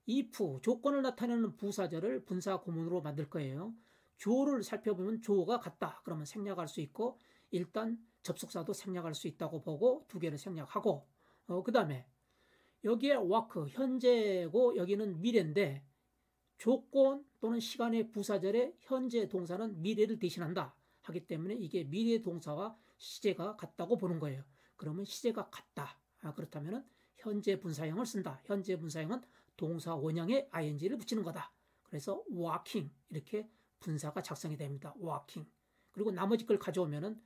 if, 조건을 나타내는 부사절을 분사 구문으로 만들 거예요. 주어를 살펴보면 주어가 같다. 그러면 생략할 수 있고 일단 접속사도 생략할 수 있다고 보고 두 개를 생략하고 그 다음에 여기에 walk, 현재고 여기는 미래인데 조건 또는 시간의 부사절에 현재 동사는 미래를 대신한다 하기 때문에 이게 미래 동사와 시제가 같다고 보는 거예요. 그러면 시제가 같다. 그렇다면 현재 분사형을 쓴다. 현재 분사형은 동사 원형에 ing를 붙이는 거다. 그래서 walking 이렇게 분사가 작성이 됩니다. walking. 그리고 나머지 걸 가져오면은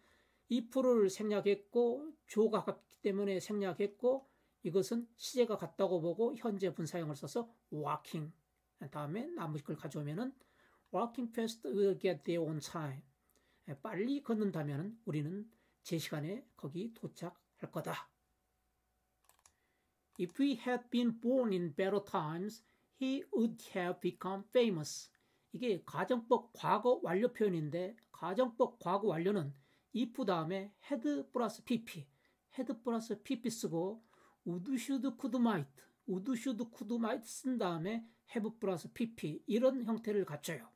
if를 생략했고 주어가 같기 때문에 생략했고 이것은 시제가 같다고 보고 현재 분사형을 써서 walking. 다음에 나머지 걸 가져오면은 walking fast will get there on time. 빨리 걷는다면 우리는 제 시간에 거기 도착할 거다. If he had been born in better times, he would have become famous. 이게 가정법 과거 완료 표현인데 가정법 과거 완료는 if 다음에 had 플러스 pp, had 플러스 pp 쓰고 would, should, could, might, would, should, could, might 쓴 다음에 have 플러스 pp 이런 형태를 갖춰요.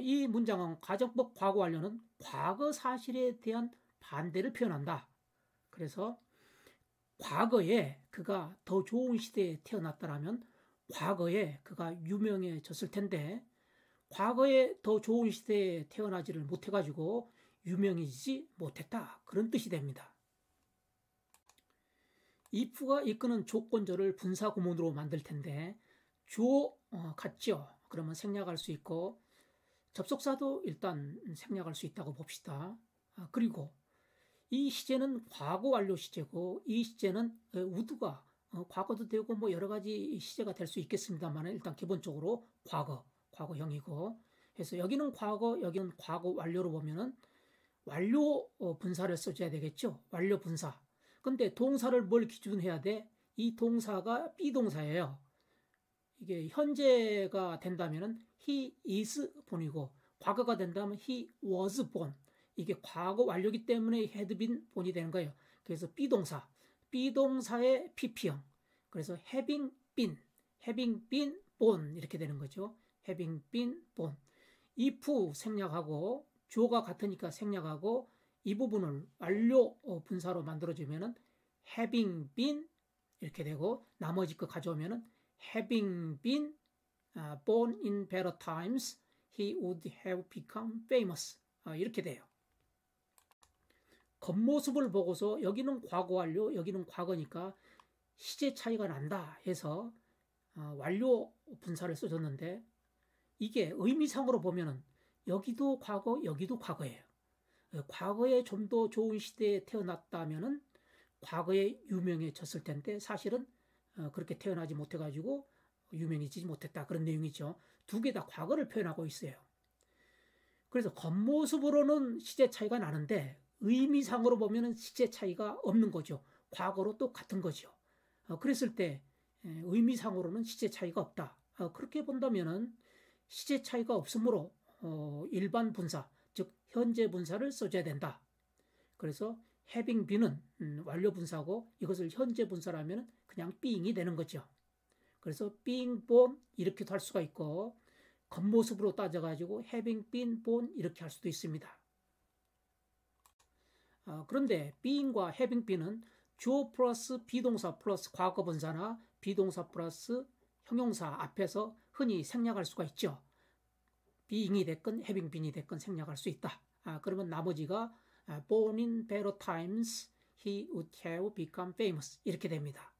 이 문장은 가정법 과거 완료는 과거 사실에 대한 반대를 표현한다. 그래서 과거에 그가 더 좋은 시대에 태어났다라면 과거에 그가 유명해졌을 텐데 과거에 더 좋은 시대에 태어나지를 못해가지고 유명해지지 못했다. 그런 뜻이 됩니다. if가 이끄는 조건절을 분사구문으로 만들 텐데 주어 같죠? 그러면 생략할 수 있고 접속사도 일단 생략할 수 있다고 봅시다. 그리고 이 시제는 과거 완료 시제고 이 시제는 would가 과거도 되고 뭐 여러 가지 시제가 될 수 있겠습니다만 일단 기본적으로 과거형이고 그래서 여기는 과거, 여기는 과거 완료로 보면은 완료 분사를 써줘야 되겠죠. 완료 분사. 근데 동사를 뭘 기준으로 해야 돼? 이 동사가 비동사예요. 이게 현재가 된다면은 he is born이고 과거가 된다면 he was born. 이게 과거 완료기 때문에 had been born이 되는 거예요. 그래서 비동사의 pp형. 그래서 having been born 이렇게 되는 거죠. having been born. if 생략하고 주어가 같으니까 생략하고 이 부분을 완료 분사로 만들어주면은 having been 이렇게 되고 나머지 거 가져오면은 having been born in better times, he would have become famous. 이렇게 돼요. 겉모습을 보고서 여기는 과거 완료, 여기는 과거니까 시제 차이가 난다 해서 완료 분사를 써줬는데 이게 의미상으로 보면은 여기도 과거, 여기도 과거예요. 과거에 좀 더 좋은 시대에 태어났다면은 과거에 유명해졌을 텐데 사실은 그렇게 태어나지 못해가지고 유명해지지 못했다. 그런 내용이죠. 두 개 다 과거를 표현하고 있어요. 그래서 겉모습으로는 시제 차이가 나는데 의미상으로 보면은 시제 차이가 없는 거죠. 과거로 또 같은 거죠. 그랬을 때 의미상으로는 시제 차이가 없다. 그렇게 본다면은 시제 차이가 없으므로 일반 분사, 즉 현재 분사를 써줘야 된다. 그래서 having been은 완료 분사고 이것을 현재 분사라면 그냥 being이 되는 거죠. 그래서 being born 이렇게도 할 수가 있고 겉모습으로 따져가지고 having been born 이렇게 할 수도 있습니다. 그런데 being과 having been은 주어 플러스 비동사 플러스 과거 분사나 비동사 플러스 형용사 앞에서 흔히 생략할 수가 있죠. being이 됐건 having been이 됐건 생략할 수 있다. 그러면 나머지가 born in better times, he would have become famous 이렇게 됩니다.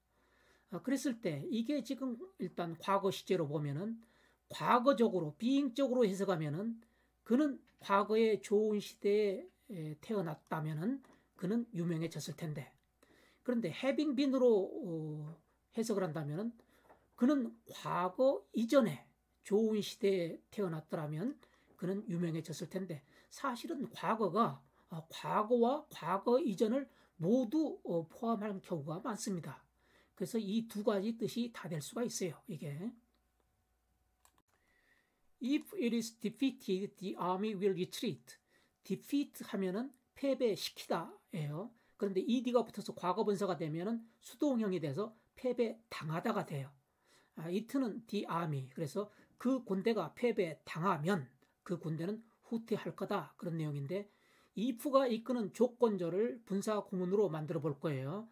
그랬을 때 이게 지금 일단 과거 시제로 보면은 과거적으로 being적으로 해석하면은 그는 과거의 좋은 시대에 태어났다면은 그는 유명해졌을 텐데 그런데 having been으로 해석을 한다면은 그는 과거 이전에 좋은 시대에 태어났더라면 그는 유명해졌을 텐데 사실은 과거가 과거와 과거 이전을 모두 포함하는 경우가 많습니다. 그래서 이 두 가지 뜻이 다 될 수가 있어요. 이게 If it is defeated, the army will retreat. defeat 하면은 패배시키다예요. 그런데 ed가 붙어서 과거 분사가 되면은 수동형이 돼서 패배당하다가 돼요. it는 the army. 그래서 그 군대가 패배당하면 그 군대는 후퇴할 거다. 그런 내용인데 if가 이끄는 조건절을 분사 구문으로 만들어 볼 거예요.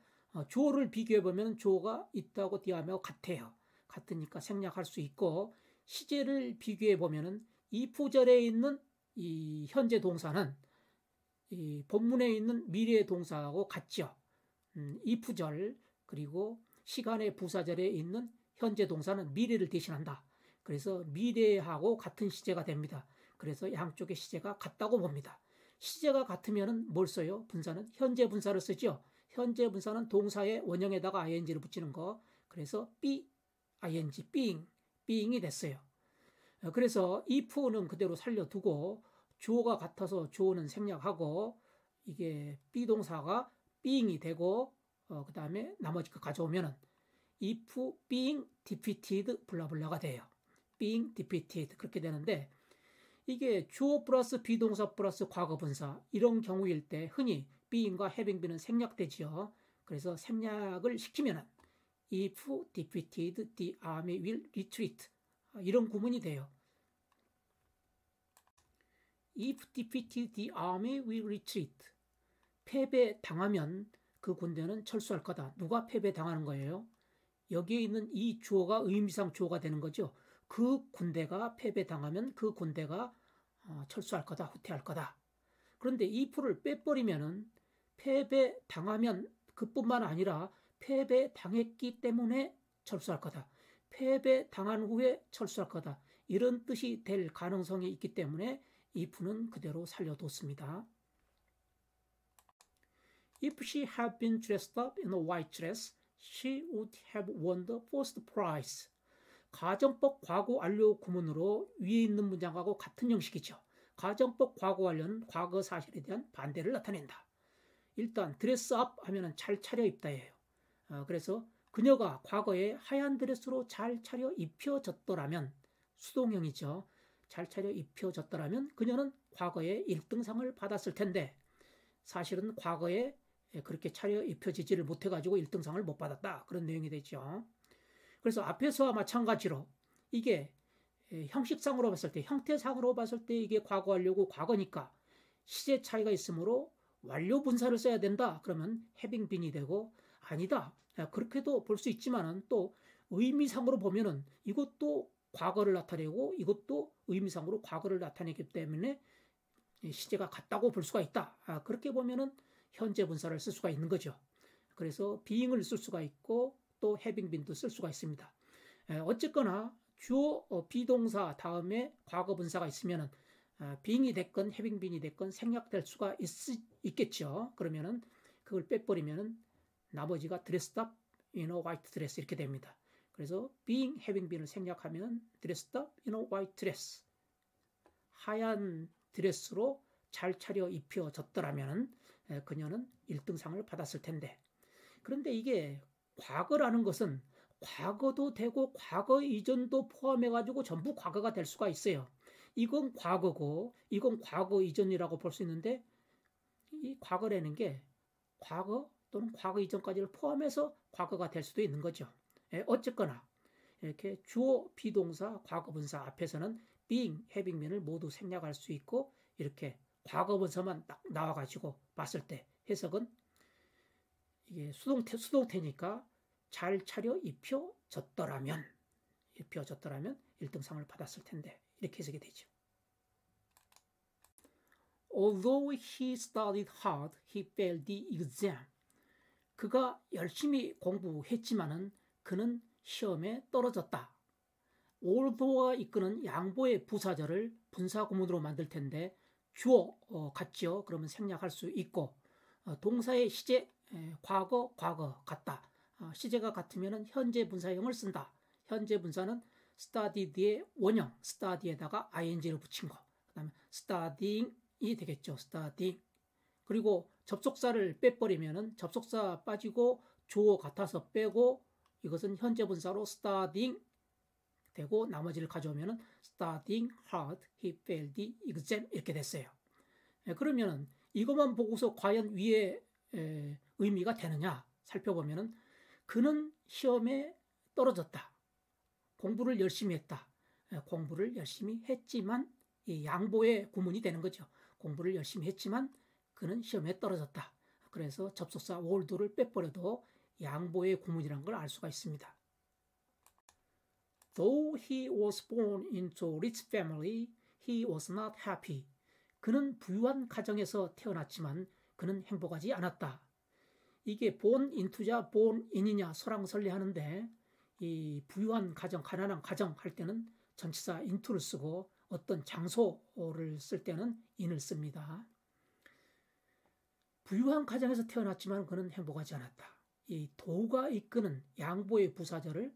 주어를 비교해 보면 주어가 있다고 뒤하며 같아요. 같으니까 생략할 수 있고 시제를 비교해 보면은 if절에 있는 이 현재 동사는 이 본문에 있는 미래 동사하고 같죠. if절 그리고 시간의 부사절에 있는 현재 동사는 미래를 대신한다. 그래서 미래하고 같은 시제가 됩니다. 그래서 양쪽의 시제가 같다고 봅니다. 시제가 같으면 뭘 써요? 분사는 현재 분사를 쓰죠. 현재 분사는 동사의 원형에다가 ing를 붙이는 거. 그래서 being이 됐어요. 그래서 if는 그대로 살려두고 주어가 같아서 주어는 생략하고 이게 비동사가 being이 되고 그 다음에 나머지 거 가져오면은 if being defeated 블라블라가 돼요. being defeated 그렇게 되는데 이게 주어 플러스 비동사 플러스 과거 분사 이런 경우일 때 흔히 being과 having been은 생략되지요. 그래서 생략을 시키면은 if defeated, the army will retreat 이런 구문이 돼요. If defeated, the army will retreat. 패배당하면 그 군대는 철수할 거다. 누가 패배당하는 거예요? 여기에 있는 이 주어가 의미상 주어가 되는 거죠. 그 군대가 패배당하면 그 군대가 철수할 거다, 후퇴할 거다. 그런데 if를 빼버리면은 패배당하면 그뿐만 아니라 패배당했기 때문에 철수할 거다. 패배당한 후에 철수할 거다. 이런 뜻이 될 가능성이 있기 때문에 if는 그대로 살려뒀습니다. If she had been dressed up in a white dress, she would have won the first prize. 가정법 과거 완료 구문으로 위에 있는 문장하고 같은 형식이죠. 가정법 과거 완료는 과거 사실에 대한 반대를 나타낸다. 일단 dress up 하면은 잘 차려입다예요. 그래서 그녀가 과거에 하얀 드레스로 잘 차려입혀졌더라면, 수동형이죠. 잘 차려입혀졌더라면 그녀는 과거에 1등상을 받았을 텐데 사실은 과거에 그렇게 차려입혀지지를 못해가지고 1등상을 못 받았다. 그런 내용이 되죠. 그래서 앞에서와 마찬가지로 이게 형식상으로 봤을 때, 형태상으로 봤을 때 이게 과거 완료고 과거니까 시제 차이가 있으므로 완료 분사를 써야 된다. 그러면 having been이 되고, 아니다. 그렇게도 볼 수 있지만은 또 의미상으로 보면은 이것도 과거를 나타내고 이것도 의미상으로 과거를 나타내기 때문에 시제가 같다고 볼 수가 있다. 그렇게 보면은 현재 분사를 쓸 수가 있는 거죠. 그래서 being을 쓸 수가 있고 또 having been도 쓸 수가 있습니다. 어쨌거나 주어 비동사 다음에 과거 분사가 있으면은 being이 됐건 having been이 됐건 생략될 수가 있겠죠. 그러면은 그걸 빼버리면은 나머지가 dressed up in a white dress 이렇게 됩니다. 그래서 being, having been을 생략하면 dressed up in a white dress, 하얀 드레스로 잘 차려 입혀졌더라면 그녀는 1등상을 받았을 텐데, 그런데 이게 과거라는 것은 과거도 되고 과거 이전도 포함해가지고 전부 과거가 될 수가 있어요. 이건 과거고 이건 과거 이전이라고 볼 수 있는데 이 과거라는 게 과거 또는 과거 이전까지를 포함해서 과거가 될 수도 있는 거죠. 어쨌거나 이렇게 주어, 비동사, 과거분사 앞에서는 being, having been을 모두 생략할 수 있고 이렇게 과거분사만 딱 나와가지고 봤을 때 해석은 이게 수동태니까 잘 차려 입혀졌더라면 1등상을 받았을 텐데 이렇게 해석이 되죠. Although he studied hard, he failed the exam. 그가 열심히 공부했지만은 그는 시험에 떨어졌다. although가 이끄는 양보의 부사절을 분사구문으로 만들 텐데 주어 같죠. 그러면 생략할 수 있고 동사의 시제 과거 같다. 시제가 같으면 현재 분사형을 쓴다. 현재 분사는 studied의 원형 study에다가 ing를 붙인 거. 그다음에 studying이 되겠죠. studying. 그리고 접속사를 빼버리면은 접속사 빠지고 주어 같아서 빼고 이것은 현재 분사로 studying 되고 나머지를 가져오면은 studying hard, he failed the exam 이렇게 됐어요. 그러면은 이것만 보고서 과연 위에 의미가 되느냐 살펴보면은 그는 시험에 떨어졌다. 공부를 열심히 했다. 공부를 열심히 했지만 이 양보의 구문이 되는 거죠. 공부를 열심히 했지만 그는 시험에 떨어졌다. 그래서 접속사 wold를 빼버려도 양보의 구문이라는 걸 알 수가 있습니다. Though he was born into a rich family, he was not happy. 그는 부유한 가정에서 태어났지만 그는 행복하지 않았다. 이게 born into냐 born in이냐 설왕설래하는데 이 부유한 가정, 가난한 가정 할 때는 전치사 into를 쓰고 어떤 장소를 쓸 때는 in을 씁니다. 부유한 가정에서 태어났지만 그는 행복하지 않았다. 이 도가 이끄는 양보의 부사절을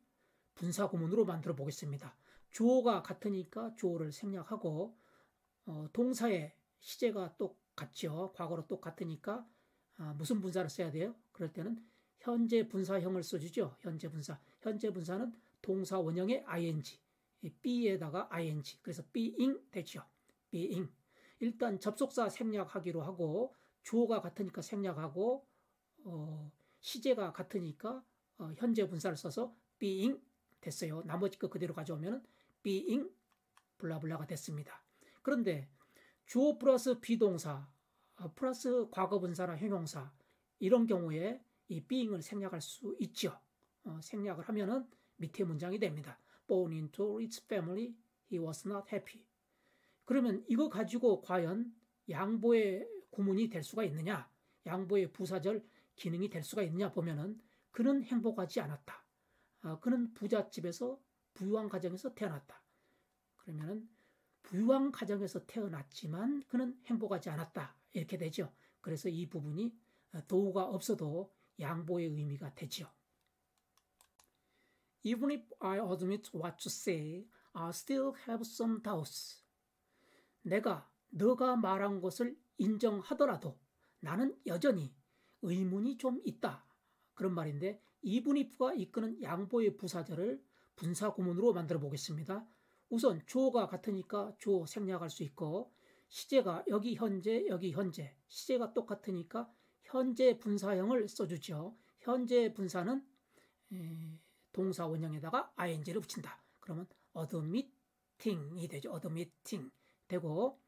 분사구문으로 만들어 보겠습니다. 주어가 같으니까 주어를 생략하고 동사의 시제가 똑같죠. 과거로 똑같으니까 무슨 분사를 써야 돼요? 그럴 때는 현재 분사형을 써주죠. 현재 분사. 현재 분사는 동사 원형의 ing, be에다가 ing. 그래서 being 되죠. being. 일단 접속사 생략하기로 하고 주어가 같으니까 생략하고 시제가 같으니까 현재 분사를 써서 being 됐어요. 나머지 거 그대로 가져오면 being 블라블라가 됐습니다. 그런데 주어 플러스 비동사 플러스 과거분사나 형용사 이런 경우에 이 being을 생략할 수 있죠. 생략을 하면은 밑에 문장이 됩니다. Born into rich family, he was not happy. 그러면 이거 가지고 과연 양보의 구문이 될 수가 있느냐? 양보의 부사절 기능이 될 수가 있느냐 보면은 그는 행복하지 않았다. 그는 부잣집에서 부유한 가정에서 태어났다. 그러면은 부유한 가정에서 태어났지만 그는 행복하지 않았다. 이렇게 되죠. 그래서 이 부분이 도우가 없어도 양보의 의미가 되죠. Even if I admit what you say, I still have some doubts. 내가 너가 말한 것을 인정하더라도 나는 여전히 의문이 좀 있다. 그런 말인데 even if가 이끄는 양보의 부사절을 분사구문으로 만들어 보겠습니다. 우선 주어가 같으니까 주어 생략할 수 있고 시제가 여기 현재 여기 현재 시제가 똑같으니까 현재 분사형을 써주죠. 현재 분사는 동사 원형에다가 ing를 붙인다. 그러면 admitting이 되죠. admitting 되고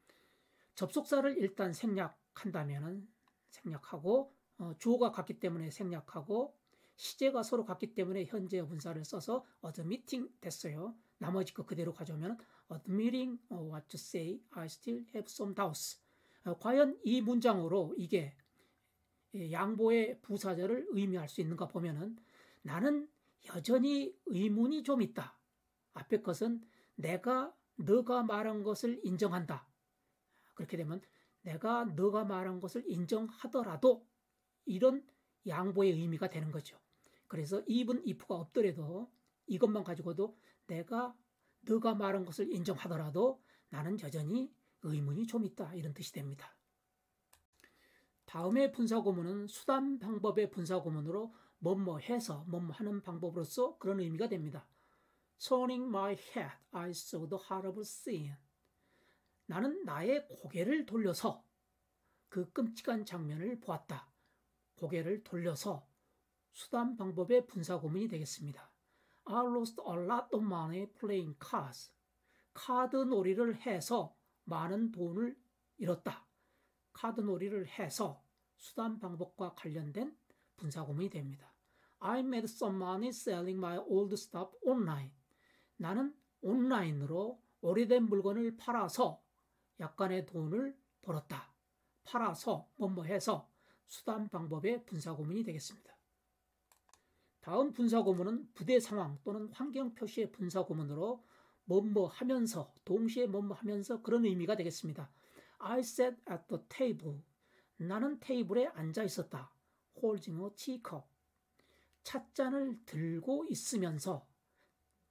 접속사를 일단 생략한다면은 생략하고 주어가 같기 때문에 생략하고 시제가 서로 같기 때문에 현재 분사를 써서 admitting 됐어요. 나머지 거 그대로 가져오면 admitting what you say, I still have some doubts. 과연 이 문장으로 이게 양보의 부사절을 의미할 수 있는가 보면은 나는 여전히 의문이 좀 있다. 앞에 것은 내가 너가 말한 것을 인정한다. 그렇게 되면 내가 너가 말한 것을 인정하더라도 이런 양보의 의미가 되는 거죠. 그래서 even if가 없더라도 이것만 가지고도 너가 말한 것을 인정하더라도 나는 여전히 의문이 좀 있다. 이런 뜻이 됩니다. 다음의 분사구문은 수단 방법의 분사구문으로 뭐뭐 해서 뭐뭐 하는 방법으로서 그런 의미가 됩니다. Turning my head, I saw the horrible scene. 나는 나의 고개를 돌려서 그 끔찍한 장면을 보았다. 고개를 돌려서 수단 방법의 분사구문이 되겠습니다. I lost a lot of money playing cards. 카드 놀이를 해서 많은 돈을 잃었다. 카드 놀이를 해서 수단 방법과 관련된 분사구문이 됩니다. I made some money selling my old stuff online. 나는 온라인으로 오래된 물건을 팔아서 약간의 돈을 벌었다. 팔아서 뭐뭐 해서 수단 방법의 분사구문이 되겠습니다. 다음 분사구문은 부대 상황 또는 환경 표시의 분사구문으로 뭐뭐 하면서 동시에 뭐뭐 하면서 그런 의미가 되겠습니다. I sat at the table. 나는 테이블에 앉아 있었다. Holding a teacup. 찻잔을 들고 있으면서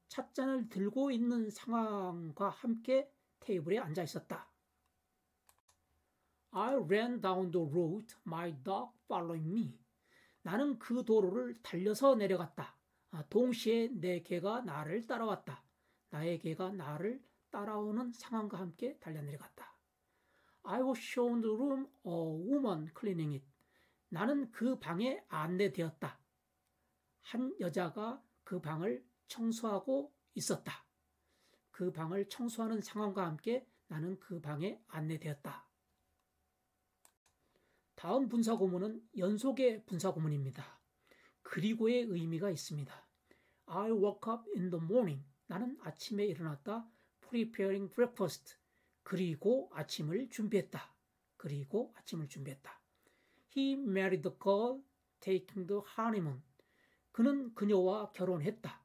찻잔을 들고 있는 상황과 함께 테이블에 앉아 있었다. I ran down the road, my dog following me. 나는 그 도로를 달려서 내려갔다. 동시에 내 개가 나를 따라왔다. 나의 개가 나를 따라오는 상황과 함께 달려 내려갔다. I was shown the room, a woman cleaning it. 나는 그 방에 안내되었다. 한 여자가 그 방을 청소하고 있었다. 그 방을 청소하는 상황과 함께 나는 그 방에 안내되었다. 다음 분사구문은 연속의 분사구문입니다. 그리고의 의미가 있습니다. I woke up in the morning. 나는 아침에 일어났다. Preparing breakfast. 그리고 아침을 준비했다. 그리고 아침을 준비했다. He married the girl taking the honeymoon. 그는 그녀와 결혼했다.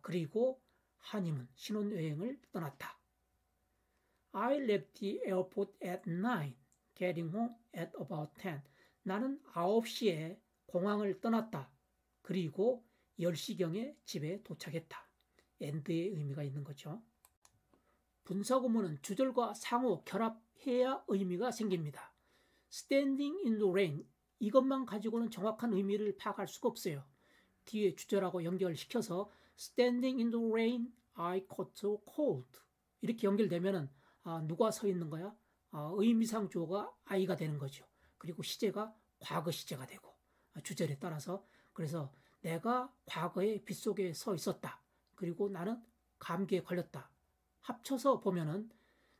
그리고 하니문, 신혼여행을 떠났다. I left the airport at 9, getting home at about 10. 나는 9시에 공항을 떠났다. 그리고 10시경에 집에 도착했다. end의 의미가 있는 거죠. 분사구문은 주절과 상호 결합해야 의미가 생깁니다. standing in the rain. 이것만 가지고는 정확한 의미를 파악할 수가 없어요. 뒤에 주절하고 연결시켜서 standing in the rain, I caught a cold. 이렇게 연결되면은 누가 서 있는 거야? 의미상 주어가 I가 되는 거죠. 그리고 시제가 과거 시제가 되고 주절에 따라서 그래서 내가 과거에 빗속에 서 있었다. 그리고 나는 감기에 걸렸다. 합쳐서 보면은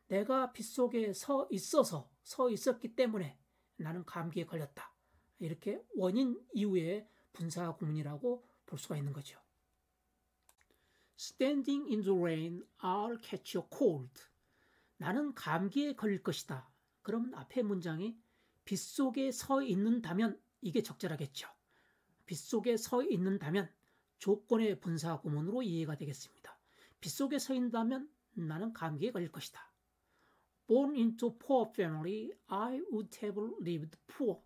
내가 빗속에 서 있었기 때문에 나는 감기에 걸렸다. 이렇게 원인 이후에 분사구문이라고 볼 수가 있는 거죠. Standing in the rain, I'll catch a cold. 나는 감기에 걸릴 것이다. 그러면 앞에 문장이 빗속에 서 있는다면 이게 적절하겠죠. 빗속에 서 있는다면 조건의 분사 구문으로 이해가 되겠습니다. 빗속에 서 있는다면 나는 감기에 걸릴 것이다. Born into poor family, I would have lived poor.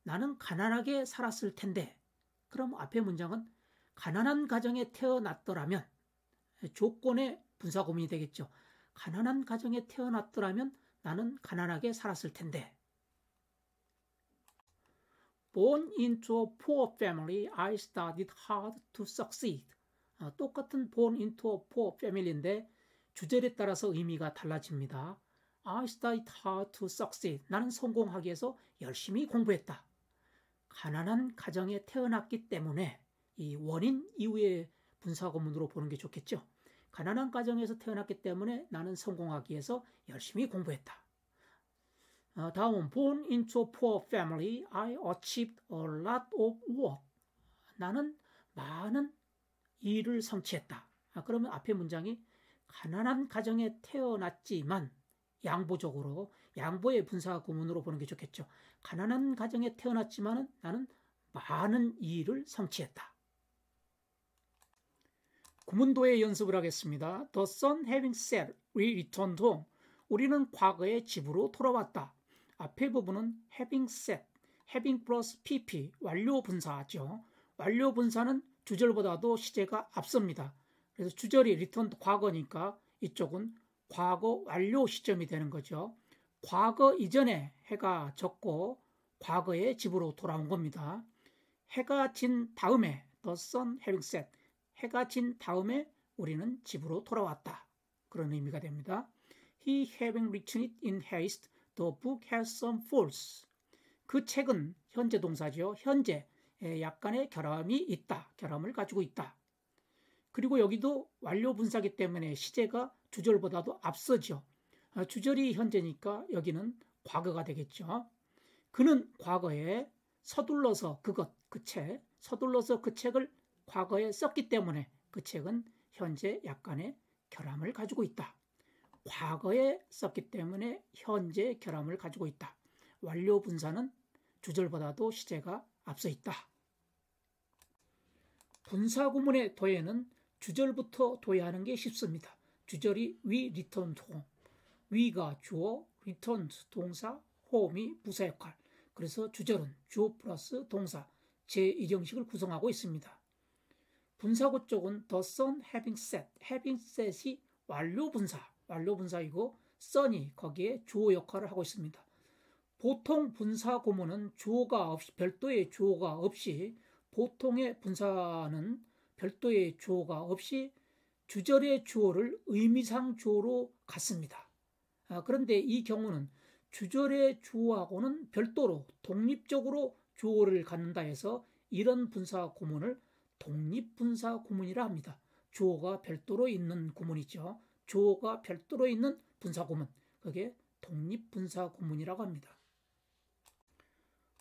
나는 가난하게 살았을 텐데. 그럼 앞에 문장은 가난한 가정에 태어났더라면 조건의 분사 구문이 되겠죠. 가난한 가정에 태어났더라면 나는 가난하게 살았을 텐데. Born into a poor family, I studied hard to succeed. 똑같은 born into a poor family인데 주절에 따라서 의미가 달라집니다. I studied hard to succeed. 나는 성공하기 위해서 열심히 공부했다. 가난한 가정에 태어났기 때문에 이 원인 이후의 분사구문으로 보는 게 좋겠죠. 가난한 가정에서 태어났기 때문에 나는 성공하기 위해서 열심히 공부했다. 다음은 born into a poor family, I achieved a lot of work. 나는 많은 일을 성취했다. 그러면 앞에 문장이 가난한 가정에 태어났지만 양보적으로 양보의 분사 구문으로 보는 게 좋겠죠. 가난한 가정에 태어났지만 나는 많은 일을 성취했다. 구문도의 연습을 하겠습니다. The son having said, we returned home. 우리는 과거에 집으로 돌아왔다. 앞에 부분은 having said, having plus pp, 완료 분사죠. 완료 분사는 주절보다도 시제가 앞섭니다. 그래서 주절이 returned 과거니까 이쪽은 과거 완료 시점이 되는 거죠. 과거 이전에 해가 졌고 과거에 집으로 돌아온 겁니다. 해가 진 다음에 the sun having set, 해가 진 다음에 우리는 집으로 돌아왔다. 그런 의미가 됩니다. He having written it in haste, the book has some faults. 그 책은 현재 동사죠. 현재 약간의 결함이 있다. 결함을 가지고 있다. 그리고 여기도 완료 분사기 때문에 시제가 주절보다도 앞서죠. 주절이 현재니까 여기는 과거가 되겠죠. 그는 과거에 서둘러서 서둘러서 그 책을 과거에 썼기 때문에 그 책은 현재 약간의 결함을 가지고 있다. 과거에 썼기 때문에 현재 결함을 가지고 있다. 완료 분사는 주절보다도 시제가 앞서 있다. 분사 구문의 도해는 주절부터 도해하는 게 쉽습니다. 주절이 we returned home. we가 주어, returned 동사, home이 부사 역할. 그래서 주절은 주어 플러스 동사, 제1형식을 구성하고 있습니다. 분사구 쪽은 the son having set이 완료 분사이고 son이 거기에 주어 역할을 하고 있습니다. 보통 분사 구문은 주어가 없이 별도의 주어가 없이 보통의 분사는 별도의 주어가 없이 주절의 주어를 의미상 주어로 갖습니다. 그런데 이 경우는 주절의 주어하고는 별도로 독립적으로 주어를 갖는다 해서 이런 분사 구문을 독립분사 구문이라 합니다. 주어가 별도로 있는 구문이죠. 주어가 별도로 있는 분사 구문. 그게 독립분사 구문이라고 합니다.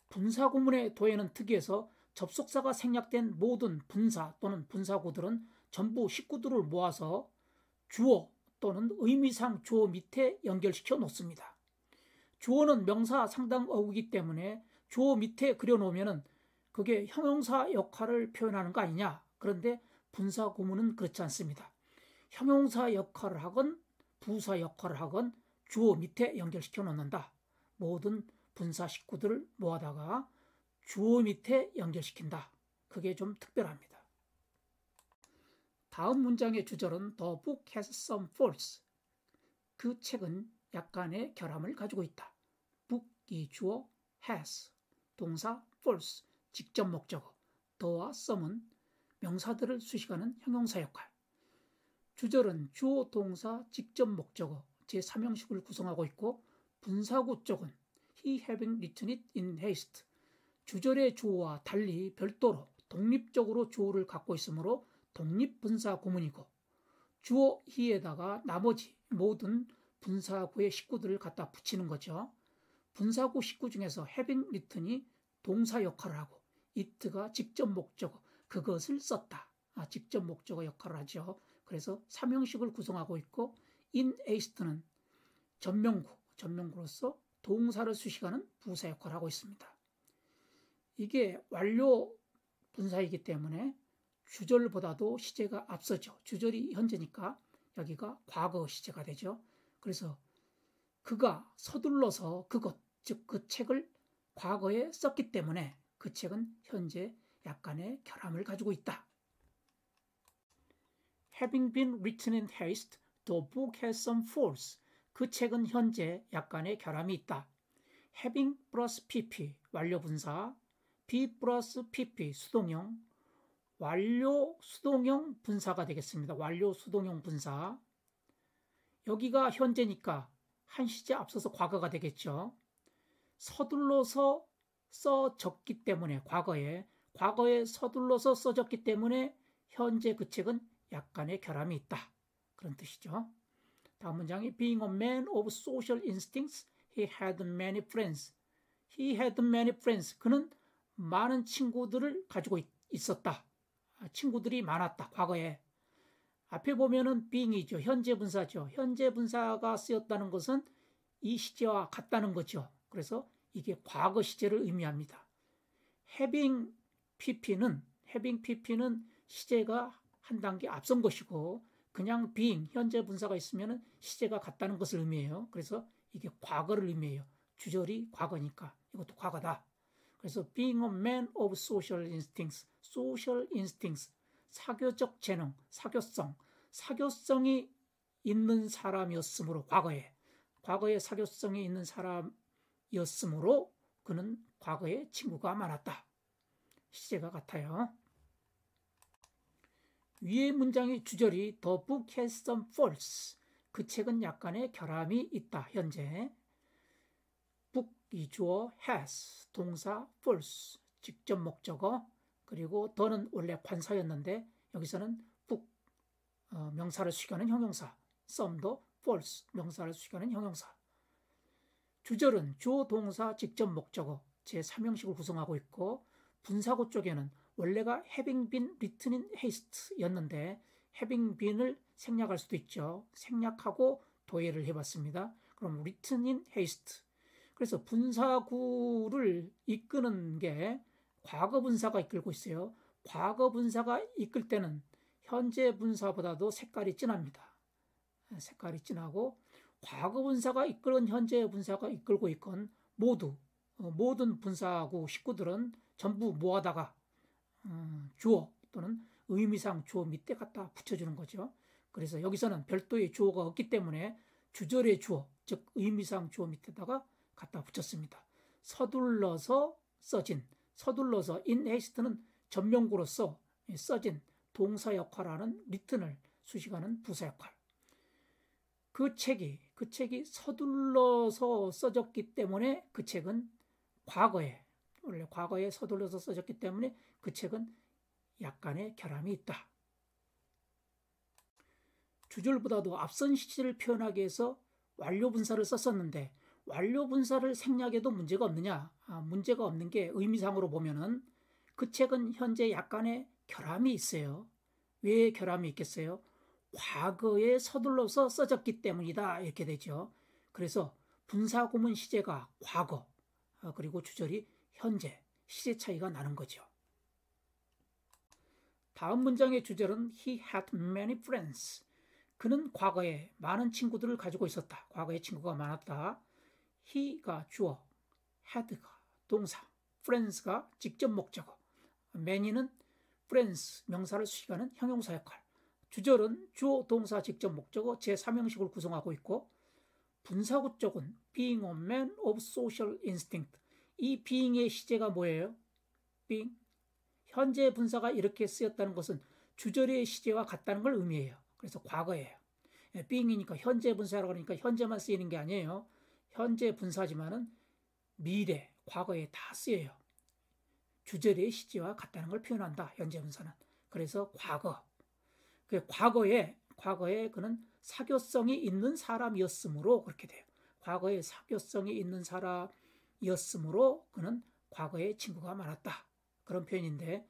분사 구문의 도해는 특이해서 접속사가 생략된 모든 분사 또는 분사구들은 전부 식구들을 모아서 주어 또는 의미상 주어 밑에 연결시켜 놓습니다. 주어는 명사 상당 어구이기 때문에 주어 밑에 그려놓으면 그게 형용사 역할을 표현하는 거 아니냐. 그런데 분사 구문은 그렇지 않습니다. 형용사 역할을 하건 부사 역할을 하건 주어 밑에 연결시켜 놓는다. 모든 분사 식구들을 모아다가 주어 밑에 연결시킨다. 그게 좀 특별합니다. 다음 문장의 주절은 The book has some faults. 그 책은 약간의 결함을 가지고 있다. book이 주어, has 동사, false 직접 목적어, the와 some은 명사들을 수식하는 형용사 역할. 주절은 주어, 동사, 직접 목적어 제3형식을 구성하고 있고 분사구 쪽은 he having written it in haste. 주절의 주어와 달리 별도로 독립적으로 주어를 갖고 있으므로 독립분사 구문이고 주어 he에다가 나머지 모든 분사구의 식구들을 갖다 붙이는 거죠. 분사구 식구 중에서 having written이 동사 역할을 하고 it가 직접 목적어, 그것을 썼다. 직접 목적어 역할을 하죠. 그래서 삼형식을 구성하고 있고 in haste는 전명구로서 동사를 수식하는 부사 역할을 하고 있습니다. 이게 완료 분사이기 때문에 주절보다도 시제가 앞서죠. 주절이 현재니까 여기가 과거 시제가 되죠. 그래서 그가 서둘러서 그것, 즉 그 책을 과거에 썼기 때문에 그 책은 현재 약간의 결함을 가지고 있다. Having been written in haste, the book has some faults. 그 책은 현재 약간의 결함이 있다. Having 플러스 pp, 완료분사, be 플러스 pp, 수동형, 완료 수동형 분사가 되겠습니다. 완료 수동형 분사. 여기가 현재니까 한 시제 앞서서 과거가 되겠죠. 서둘러서 써졌기 때문에 과거에 서둘러서 써졌기 때문에 현재 그 책은 약간의 결함이 있다. 그런 뜻이죠. 다음 문장이 Being a man of social instincts, he had many friends. He had many friends. 그는 많은 친구들을 가지고 있었다. 친구들이 많았다. 과거에. 앞에 보면은 being이죠. 현재 분사죠. 현재 분사가 쓰였다는 것은 이 시제와 같다는 거죠. 그래서 이게 과거 시제를 의미합니다. having pp는 시제가 한 단계 앞선 것이고 그냥 being, 현재 분사가 있으면 시제가 같다는 것을 의미해요. 그래서 이게 과거를 의미해요. 주절이 과거니까 이것도 과거다. 그래서 being a man of social instincts, 사교적 재능, 사교성이 있는 사람이었으므로 과거에 사교성이 있는 사람이었으므로 그는 과거에 친구가 많았다. 시제가 같아요. 위의 문장의 주절이 The book has some faults. 그 책은 약간의 결함이 있다. 현재. book이 주어, has 동사, false 직접 목적어, 그리고 the는 원래 관사였는데 여기서는 book 명사를 수식하는 형용사, some도 false 명사를 수식하는 형용사. 주절은 주어, 동사, 직접 목적어 제3형식을 구성하고 있고 분사구 쪽에는 원래가 having been written in haste 였는데 having been을 생략할 수도 있죠. 생략하고 도예를 해봤습니다. 그럼 written in haste. 그래서 분사구를 이끄는 게 과거 분사가 이끌고 있어요. 과거 분사가 이끌 때는 현재 분사보다도 색깔이 진합니다. 색깔이 진하고 과거 분사가 이끄는 현재 분사가 이끌고 있건 모든 분사구 식구들은 전부 모아다가 주어 또는 의미상 주어 밑에 갖다 붙여주는 거죠. 그래서 여기서는 별도의 주어가 없기 때문에 주절의 주어, 즉 의미상 주어 밑에다가 갖다 붙였습니다. 서둘러서 in haste는 전명구로서 써진 동사 역할하는 written을 수식하는 부사 역할. 그 책이 서둘러서 써졌기 때문에 그 책은 원래 과거에 서둘러서 써졌기 때문에 그 책은 약간의 결함이 있다. 주절보다도 앞선 시제를 표현하기 위해서 완료 분사를 썼었는데 완료 분사를 생략해도 문제가 없느냐? 문제가 없는 게 의미상으로 보면은 그 책은 현재 약간의 결함이 있어요. 왜 결함이 있겠어요? 과거에 서둘러서 써졌기 때문이다. 이렇게 되죠. 그래서 분사 구문 시제가 과거, 그리고 주절이 현재, 시제 차이가 나는 거죠. 다음 문장의 주절은 He had many friends. 그는 과거에 많은 친구들을 가지고 있었다. 과거에 친구가 많았다. He가 주어, had가 동사, friends가 직접 목적어, many는 friends 명사를 수식하는 형용사 역할. 주절은 주어, 동사, 직접 목적어 제3형식을 구성하고 있고 분사구 쪽은 being a man of social instinct. 이 being의 시제가 뭐예요? being. 현재 분사가 이렇게 쓰였다는 것은 주절의 시제와 같다는 걸 의미해요. 그래서 과거예요. being이니까 현재 분사라고 하니까 현재만 쓰이는 게 아니에요. 현재 분사지만은 미래, 과거에 다 쓰여요. 주절의 시제와 같다는 걸 표현한다. 현재 분사는. 그래서 과거. 과거에 그는 사교성이 있는 사람이었으므로 그렇게 돼요. 과거에 사교성이 있는 사람이었으므로 그는 과거에 친구가 많았다. 그런 표현인데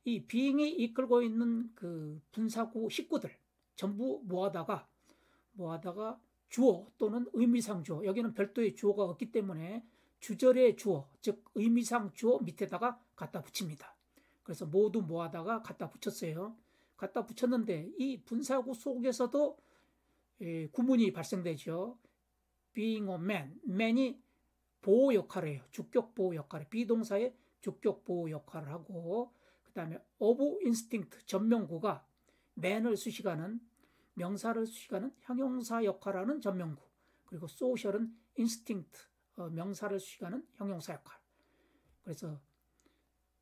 이 being이 이끌고 있는 그 분사구 식구들 전부 모아다가 주어 또는 의미상 주어, 여기는 별도의 주어가 없기 때문에 주절의 주어, 즉 의미상 주어 밑에다가 갖다 붙입니다. 그래서 모두 모아다가 갖다 붙였어요. 갖다 붙였는데 이 분사구 속에서도 구문이 발생되죠. being a man, man이 보호 역할을 해요. 주격 보호 역할을, 비동사의 주격 보호 역할을 하고, 그 다음에 of instinct, 전명구가 man을 수식하는, 명사를 수식하는 형용사 역할을 하는 전명구, 그리고 social은 instinct, 명사를 수식하는 형용사 역할. 그래서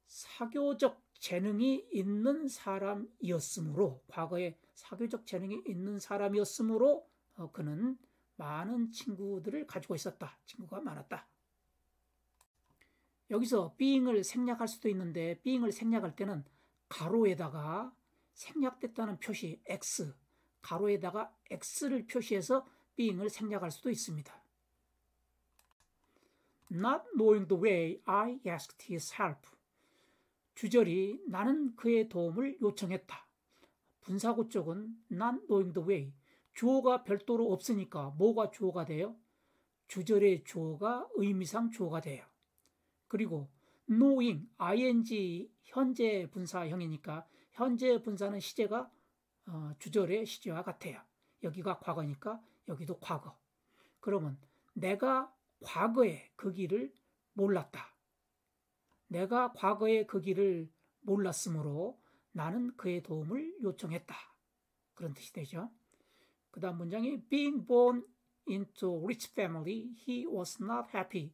사교적 재능이 있는 사람이었으므로, 과거에 사교적 재능이 있는 사람이었으므로 그는 많은 친구들을 가지고 있었다. 친구가 많았다. 여기서 being을 생략할 수도 있는데 being을 생략할 때는 가로에다가 생략됐다는 표시 X, 가로에다가 X를 표시해서 being을 생략할 수도 있습니다. Not knowing the way, I asked his help. 주절이 나는 그의 도움을 요청했다. 분사구 쪽은 not knowing the way, 주어가 별도로 없으니까 뭐가 주어가 돼요? 주절의 주어가 의미상 주어가 돼요. 그리고 knowing, ing, 현재 분사형이니까 현재 분사는 시제가 주절의 시제와 같아요. 여기가 과거니까 여기도 과거. 그러면 내가 과거에 그 길을 몰랐다. 내가 과거에 그 길을 몰랐으므로 나는 그의 도움을 요청했다. 그런 뜻이 되죠. 그 다음 문장이 being born into rich family, he was not happy.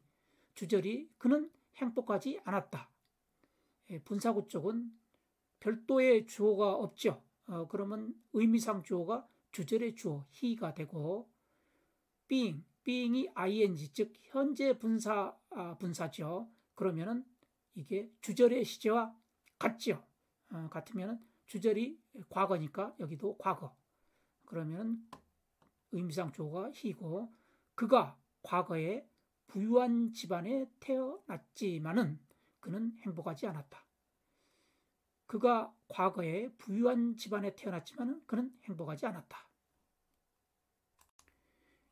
주절이 그는 행복하지 않았다. 분사구 쪽은 별도의 주어가 없죠. 그러면 의미상 주어가 주절의 주어 he가 되고 being이 ing, 즉 현재 분사죠. 그러면은 이게 주절의 시제와 같죠. 같으면은 주절이 과거니까 여기도 과거. 그러면은 의미상 주어가 he고, 그가 과거에 부유한 집안에 태어났지만은 그는 행복하지 않았다. 그가 과거에 부유한 집안에 태어났지만은 그는 행복하지 않았다.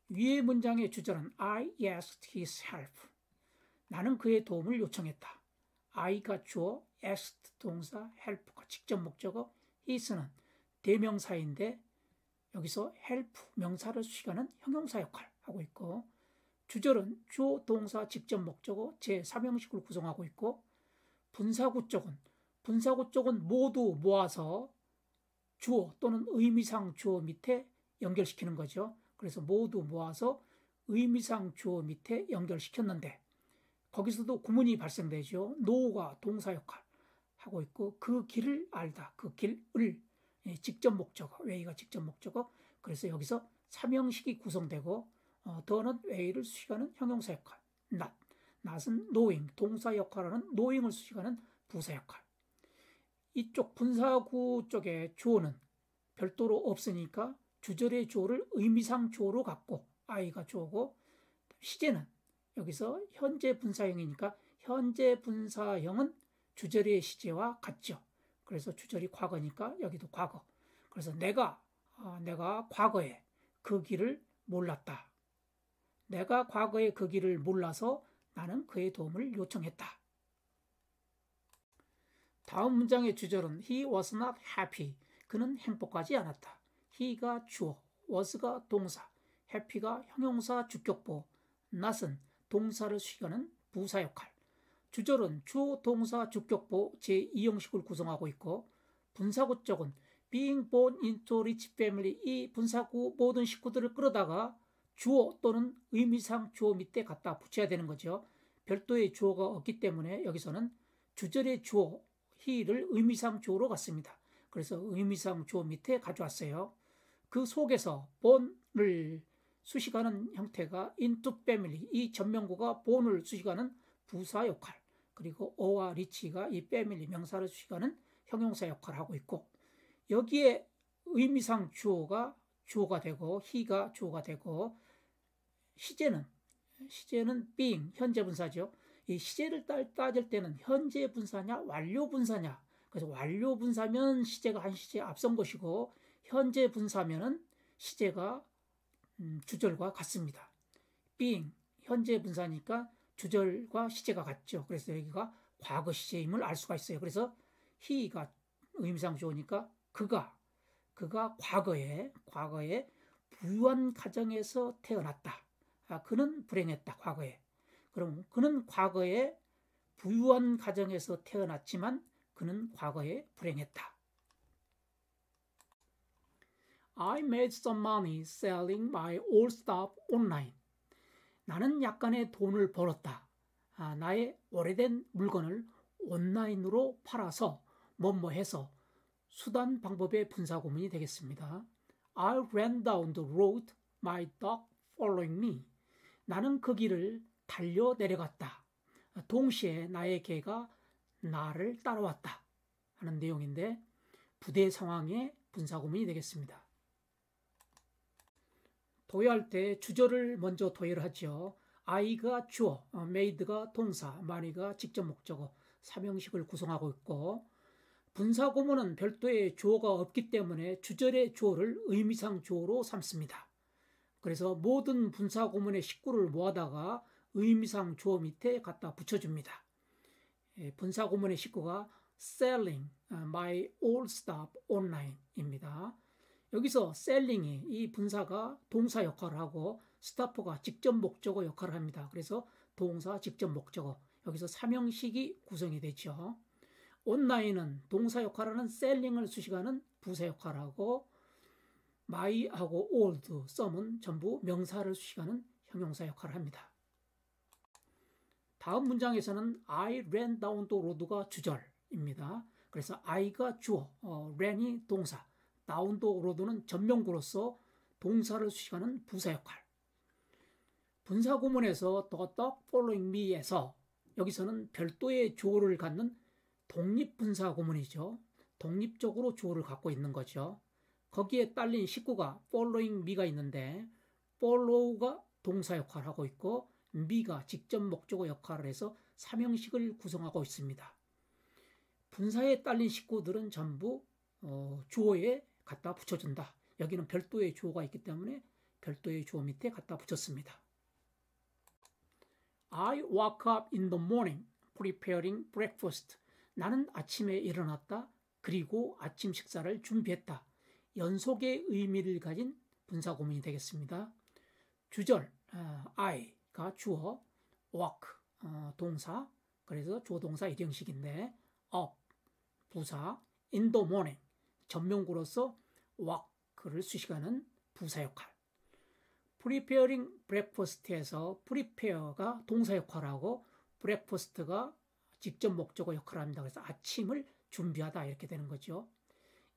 위의 문장의 주절은 I asked his help. 나는 그의 도움을 요청했다. I가 주어, asked 동사, help가 직접 목적어, his는 대명사인데 여기서 help 명사를 수식하는 형용사 역할 하고 있고, 주절은 주어, 동사, 직접 목적어, 제3형식을 구성하고 있고, 분사구 쪽은 모두 모아서 주어 또는 의미상 주어 밑에 연결시키는 거죠. 그래서 모두 모아서 의미상 주어 밑에 연결시켰는데 거기서도 구문이 발생되죠. know가 동사 역할 하고 있고, 그 길을 알다, 그 길을 직접 목적어, way가 직접 목적어. 그래서 여기서 3형식이 구성되고 더는 way를 수식하는 형용사 역할, not은 knowing, 동사 역할하는 knowing을 수식하는 부사 역할. 이쪽 분사구 쪽에 주어는 별도로 없으니까 주절의 주어를 의미상 주어로 갖고 I가 주어고, 시제는 여기서 현재 분사형이니까 현재 분사형은 주절의 시제와 같죠. 그래서 주절이 과거니까 여기도 과거. 그래서 내가 과거에 그 길을 몰랐다. 내가 과거에 그 길을 몰라서 나는 그의 도움을 요청했다. 다음 문장의 주절은 he was not happy. 그는 행복하지 않았다. he가 주어, was가 동사, happy가 형용사 주격보, not은 동사를 수식하는 부사 역할. 주절은 주어, 동사, 주격보 제2형식을 구성하고 있고, 분사구 쪽은 being born into rich family, 이 분사구 모든 식구들을 끌어다가 주어 또는 의미상 주어 밑에 갖다 붙여야 되는 거죠. 별도의 주어가 없기 때문에 여기서는 주절의 주어 he를 의미상 주어로 갔습니다. 그래서 의미상 주어 밑에 가져왔어요. 그 속에서 born을 수식하는 형태가 into family, 이 전명구가 born을 수식하는 부사 역할, 그리고 어와 rich가 이 family 명사를 수식하는 형용사 역할을 하고 있고, 여기에 의미상 주어가 되고 he가 주어가 되고, 시제는 being 현재 분사죠. 이 시제를 따질 때는 현재 분사냐 완료 분사냐, 그래서 완료 분사면 시제가 한 시제 앞선 것이고 현재 분사면은 시제가 주절과 같습니다. being 현재 분사니까 주절과 시제가 같죠. 그래서 여기가 과거 시제임을 알 수가 있어요. 그래서 he가 의미상 주어니까 그가 과거에 부유한 가정에서 태어났다. 그는 불행했다. 과거에. 그럼 그는 과거에 부유한 가정에서 태어났지만 그는 과거에 불행했다. I made some money selling my old stuff online. 나는 약간의 돈을 벌었다. 나의 오래된 물건을 온라인으로 팔아서 뭐뭐해서 수단 방법의 분사구문이 되겠습니다. I ran down the road, my dog following me. 나는 그 길을 달려 내려갔다. 동시에 나의 개가 나를 따라왔다. 하는 내용인데 부대 상황의 분사구문이 되겠습니다. 도의할 때 주절을 먼저 도의를 하죠. I가 주어, made가 동사, money가 직접 목적어, 삼형식을 구성하고 있고 분사구문은 별도의 주어가 없기 때문에 주절의 주어를 의미상 주어로 삼습니다. 그래서 모든 분사구문의 식구를 모아다가 의미상 주어 밑에 갖다 붙여줍니다. 분사구문의 식구가 selling my old stuff online입니다. 여기서 selling이 이 분사가 동사 역할을 하고 stuff가 직접 목적어 역할을 합니다. 그래서 동사 직접 목적어 여기서 삼형식이 구성이 되죠. 온라인은 동사 역할을 하는 selling을 수식하는 부사 역할을 하고 my하고 old, some은 전부 명사를 수식하는 형용사 역할을 합니다. 다음 문장에서는 I ran down the road가 주절입니다. 그래서 I가 주어, ran이 동사, down the road는 전명구로서 동사를 수식하는 부사 역할. 분사구문에서 the dog following me에서 여기서는 별도의 주어를 갖는 독립분사구문이죠. 독립적으로 주어를 갖고 있는 거죠. 거기에 딸린 식구가 following me가 있는데 follow가 동사 역할을 하고 있고 me가 직접 목적어 역할을 해서 삼형식을 구성하고 있습니다. 분사에 딸린 식구들은 전부 주어에 갖다 붙여준다. 여기는 별도의 주어가 있기 때문에 별도의 주어 밑에 갖다 붙였습니다. I woke up in the morning preparing breakfast. 나는 아침에 일어났다. 그리고 아침 식사를 준비했다. 연속의 의미를 가진 분사구문이 되겠습니다. 주절 I가 주어, walk 동사, 그래서 주어동사 일형식인데 up 부사, in the morning 전명구로서 walk를 수식하는 부사 역할. preparing breakfast에서 prepare가 동사 역할을 하고 breakfast가 직접 목적어 역할을 합니다. 그래서 아침을 준비하다 이렇게 되는 거죠.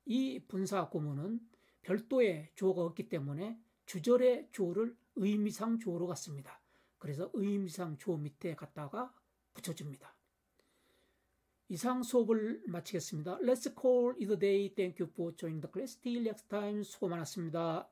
이 분사 구문은 별도의 주어가 없기 때문에 주절의 주어를 의미상 주어로 갖습니다. 그래서 의미상 주어 밑에 갖다가 붙여줍니다. 이상 수업을 마치겠습니다. Let's call it a day. Thank you for joining the class. Till next time. 수고 많았습니다.